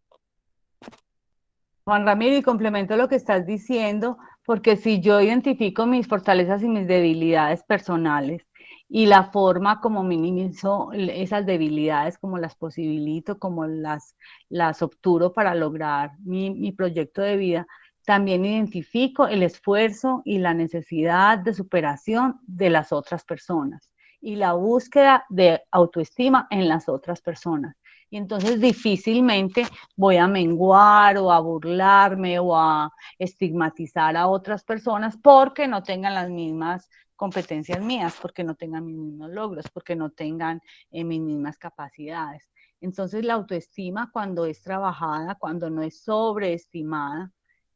Juan Ramiro, y complemento lo que estás diciendo, porque si yo identifico mis fortalezas y mis debilidades personales y la forma como minimizo esas debilidades, como las posibilito, como las obturo para lograr mi proyecto de vida, también identifico el esfuerzo y la necesidad de superación de las otras personas y la búsqueda de autoestima en las otras personas. Y entonces difícilmente voy a menguar o a burlarme o a estigmatizar a otras personas porque no tengan las mismas competencias mías, porque no tengan mis mismos logros, porque no tengan mis mismas capacidades. Entonces la autoestima, cuando es trabajada, cuando no es sobreestimada,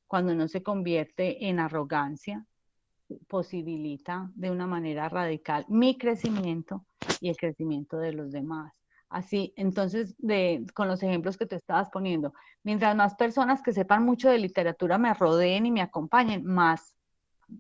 cuando no se convierte en arrogancia, posibilita de una manera radical mi crecimiento y el crecimiento de los demás. Así, entonces, con los ejemplos que te estabas poniendo, mientras más personas que sepan mucho de literatura me rodeen y me acompañen, más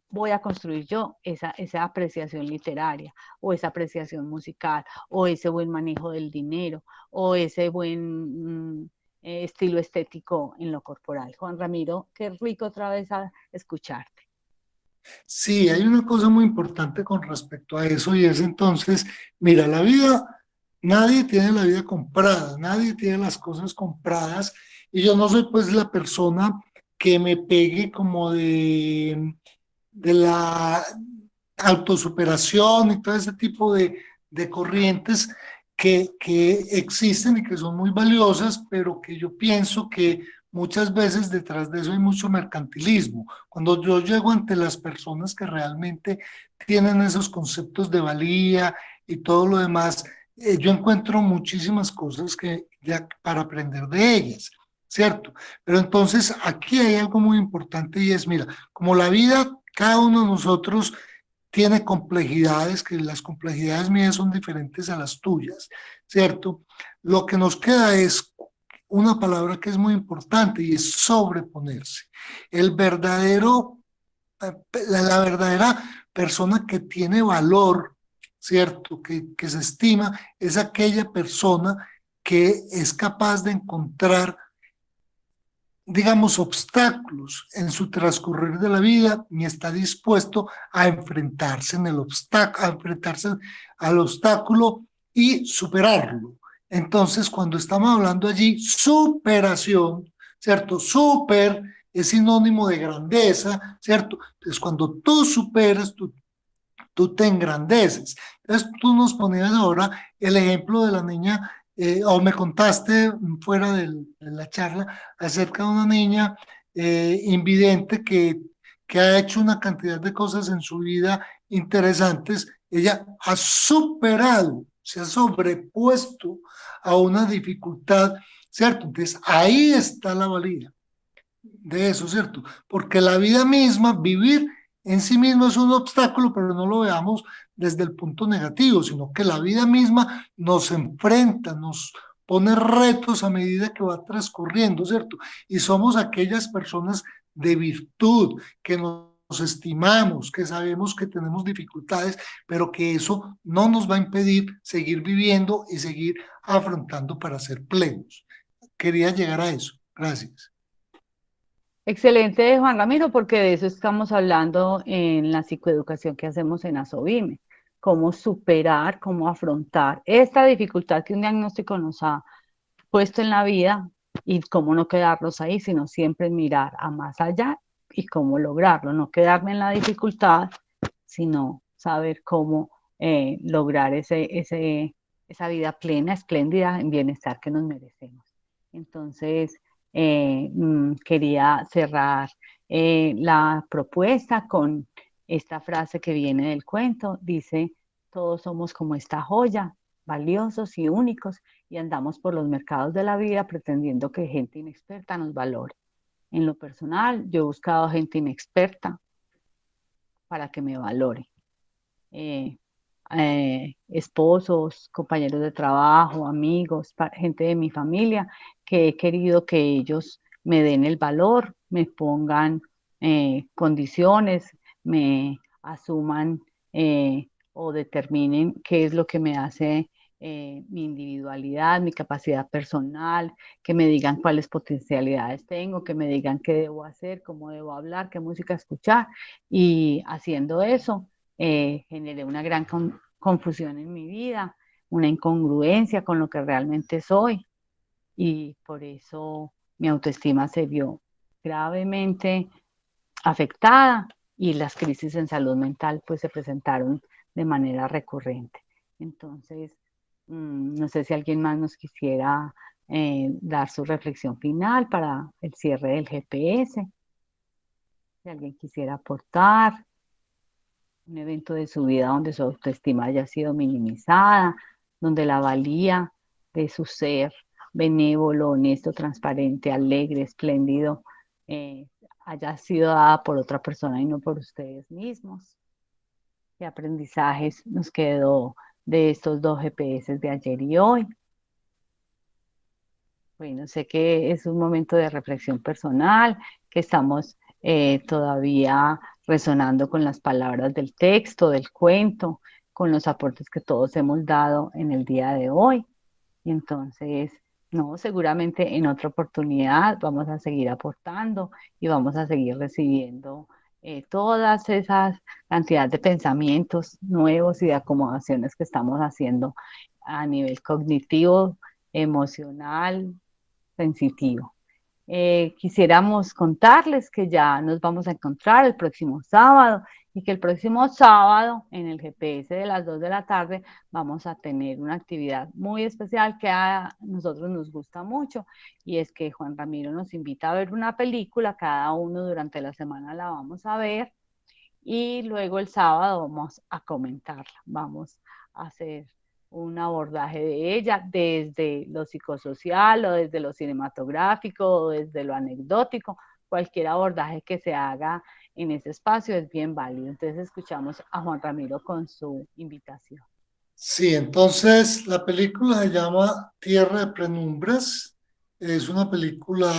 voy a construir yo esa apreciación literaria o esa apreciación musical o ese buen manejo del dinero o ese buen estilo estético en lo corporal. Juan Ramiro, qué rico otra vez escucharte. Sí, hay una cosa muy importante con respecto a eso y es entonces, mira, la vida, nadie tiene la vida comprada, nadie tiene las cosas compradas y yo no soy pues la persona que me pegue como de la autosuperación y todo ese tipo de corrientes que existen y que son muy valiosas, pero que yo pienso que muchas veces detrás de eso hay mucho mercantilismo. Cuando yo llego ante las personas que realmente tienen esos conceptos de valía y todo lo demás, yo encuentro muchísimas cosas para aprender de ellas, ¿cierto? Pero entonces aquí hay algo muy importante y es, mira, como la vida, cada uno de nosotros tiene complejidades, que las complejidades mías son diferentes a las tuyas, ¿cierto? Lo que nos queda es una palabra que es muy importante y es sobreponerse. El verdadero, la verdadera persona que tiene valor, ¿cierto? Que se estima, es aquella persona que es capaz de encontrar, digamos, obstáculos en su transcurrir de la vida y está dispuesto a enfrentarse a enfrentarse al obstáculo y superarlo. Entonces, cuando estamos hablando allí, superación, ¿cierto? Super es sinónimo de grandeza, ¿cierto? Entonces, cuando tú superas, tú te engrandeces. Entonces, tú nos ponías ahora el ejemplo de la niña, o me contaste fuera de la charla acerca de una niña invidente que ha hecho una cantidad de cosas en su vida interesantes. Ella ha superado, se ha sobrepuesto a una dificultad, ¿cierto? Entonces, ahí está la valía de eso, ¿cierto? Porque la vida misma, vivir en sí mismo es un obstáculo, pero no lo veamos desde el punto negativo, sino que la vida misma nos enfrenta, nos pone retos a medida que va transcurriendo, ¿cierto? Y somos aquellas personas de virtud que nos estimamos, que sabemos que tenemos dificultades, pero que eso no nos va a impedir seguir viviendo y seguir afrontando para ser plenos. Quería llegar a eso. Gracias. Excelente, Juan Ramiro, porque de eso estamos hablando en la psicoeducación que hacemos en Asovime, cómo superar, cómo afrontar esta dificultad que un diagnóstico nos ha puesto en la vida y cómo no quedarnos ahí, sino siempre mirar a más allá y cómo lograrlo, no quedarme en la dificultad, sino saber cómo lograr esa vida plena, espléndida, en bienestar que nos merecemos. Entonces, quería cerrar la propuesta con esta frase que viene del cuento. Dice, todos somos como esta joya, valiosos y únicos, y andamos por los mercados de la vida pretendiendo que gente inexperta nos valore. En lo personal, yo he buscado gente inexperta para que me valore. Eh, Esposos, compañeros de trabajo, amigos, gente de mi familia, que he querido que ellos me den el valor, me pongan condiciones, me asuman o determinen qué es lo que me hace mi individualidad, mi capacidad personal, que me digan cuáles potencialidades tengo, que me digan qué debo hacer, cómo debo hablar, qué música escuchar. Y haciendo eso, generé una gran confusión en mi vida, una incongruencia con lo que realmente soy y por eso mi autoestima se vio gravemente afectada y las crisis en salud mental pues se presentaron de manera recurrente. Entonces, no sé si alguien más nos quisiera dar su reflexión final para el cierre del GPS, si alguien quisiera aportar. un evento de su vida donde su autoestima haya sido minimizada, donde la valía de su ser benévolo, honesto, transparente, alegre, espléndido, haya sido dada por otra persona y no por ustedes mismos. ¿Qué aprendizajes nos quedó de estos dos GPS de ayer y hoy? Bueno, sé que es un momento de reflexión personal, que estamos todavía resonando con las palabras del texto, del cuento, con los aportes que todos hemos dado en el día de hoy. Y entonces, no, seguramente en otra oportunidad vamos a seguir aportando y vamos a seguir recibiendo todas esas cantidad de pensamientos nuevos y de acomodaciones que estamos haciendo a nivel cognitivo, emocional, sensitivo. Quisiéramos contarles que ya nos vamos a encontrar el próximo sábado y que el próximo sábado en el GPS de las 2 de la tarde vamos a tener una actividad muy especial que a nosotros nos gusta mucho y es que Juan Ramiro nos invita a ver una película, cada uno durante la semana la vamos a ver y luego el sábado vamos a comentarla, vamos a hacer un abordaje de ella desde lo psicosocial o desde lo cinematográfico o desde lo anecdótico, cualquier abordaje que se haga en ese espacio es bien válido. Entonces escuchamos a Juan Ramiro con su invitación. Sí, entonces la película se llama Tierra de Penumbras. Es una película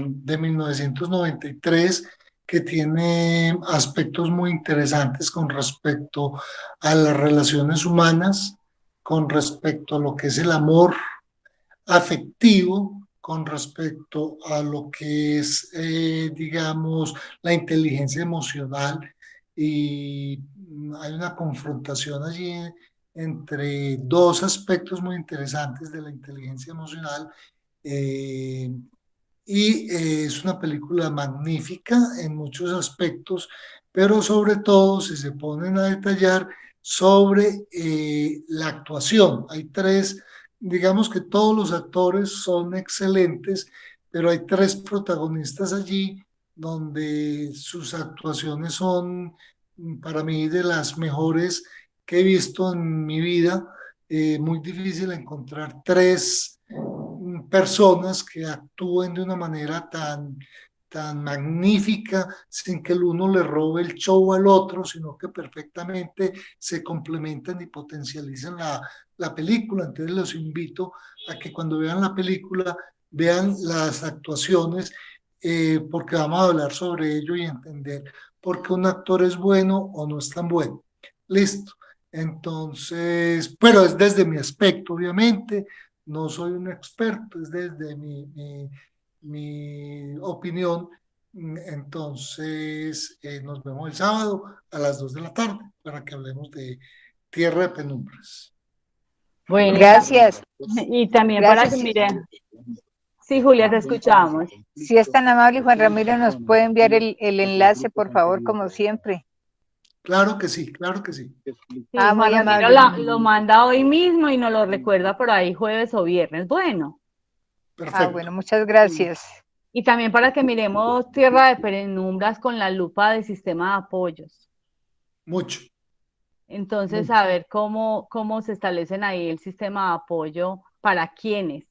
de 1993 que tiene aspectos muy interesantes con respecto a las relaciones humanas, con respecto a lo que es el amor afectivo, con respecto a lo que es, digamos, la inteligencia emocional. Y hay una confrontación allí entre dos aspectos muy interesantes de la inteligencia emocional. eh, es una película magnífica en muchos aspectos, pero sobre todo si se ponen a detallar sobre la actuación. Hay tres, digamos que todos los actores son excelentes, pero hay tres protagonistas allí donde sus actuaciones son para mí de las mejores que he visto en mi vida. Muy difícil encontrar tres personas que actúen de una manera tan magnífica sin que el uno le robe el show al otro, sino que perfectamente se complementan y potencializan la película. Entonces los invito a que cuando vean la película vean las actuaciones, porque vamos a hablar sobre ello y entender por qué un actor es bueno o no es tan bueno. Listo. Entonces, pero es desde mi aspecto, obviamente, no soy un experto, es desde mi opinión. Entonces, nos vemos el sábado a las 2 de la tarde para que hablemos de Tierra de Penumbras. Bueno, Gracias, y también para que gracias. miren, sí, Julia, te escuchamos. Si es tan amable, Juan Ramiro, ¿nos puede enviar el enlace, por favor, como siempre? Claro que sí, claro que sí. Sí, Ah, Juan muy Ramiro amable. lo manda hoy mismo y nos lo recuerda por ahí jueves o viernes. Bueno, Ah, Perfecto. bueno, muchas sí. gracias. Y también para que miremos Tierra de Penumbras con la lupa del sistema de apoyos. Mucho. Entonces, Mucho. a ver cómo se establecen ahí el sistema de apoyo para quiénes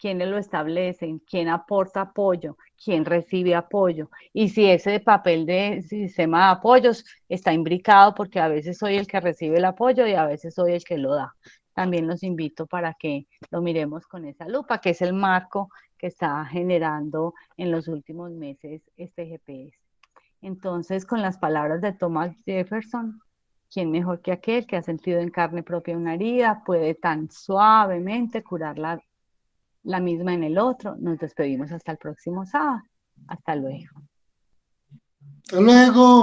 lo establecen, quién aporta apoyo, quién recibe apoyo. Y si ese papel de sistema de apoyos está imbricado, porque a veces soy el que recibe el apoyo y a veces soy el que lo da. También los invito para que lo miremos con esa lupa, que es el marco que está generando en los últimos meses este GPS. Entonces, con las palabras de Thomas Jefferson, ¿quién mejor que aquel que ha sentido en carne propia una herida puede tan suavemente curar la misma en el otro? Nos despedimos hasta el próximo sábado. Hasta luego. Hasta luego.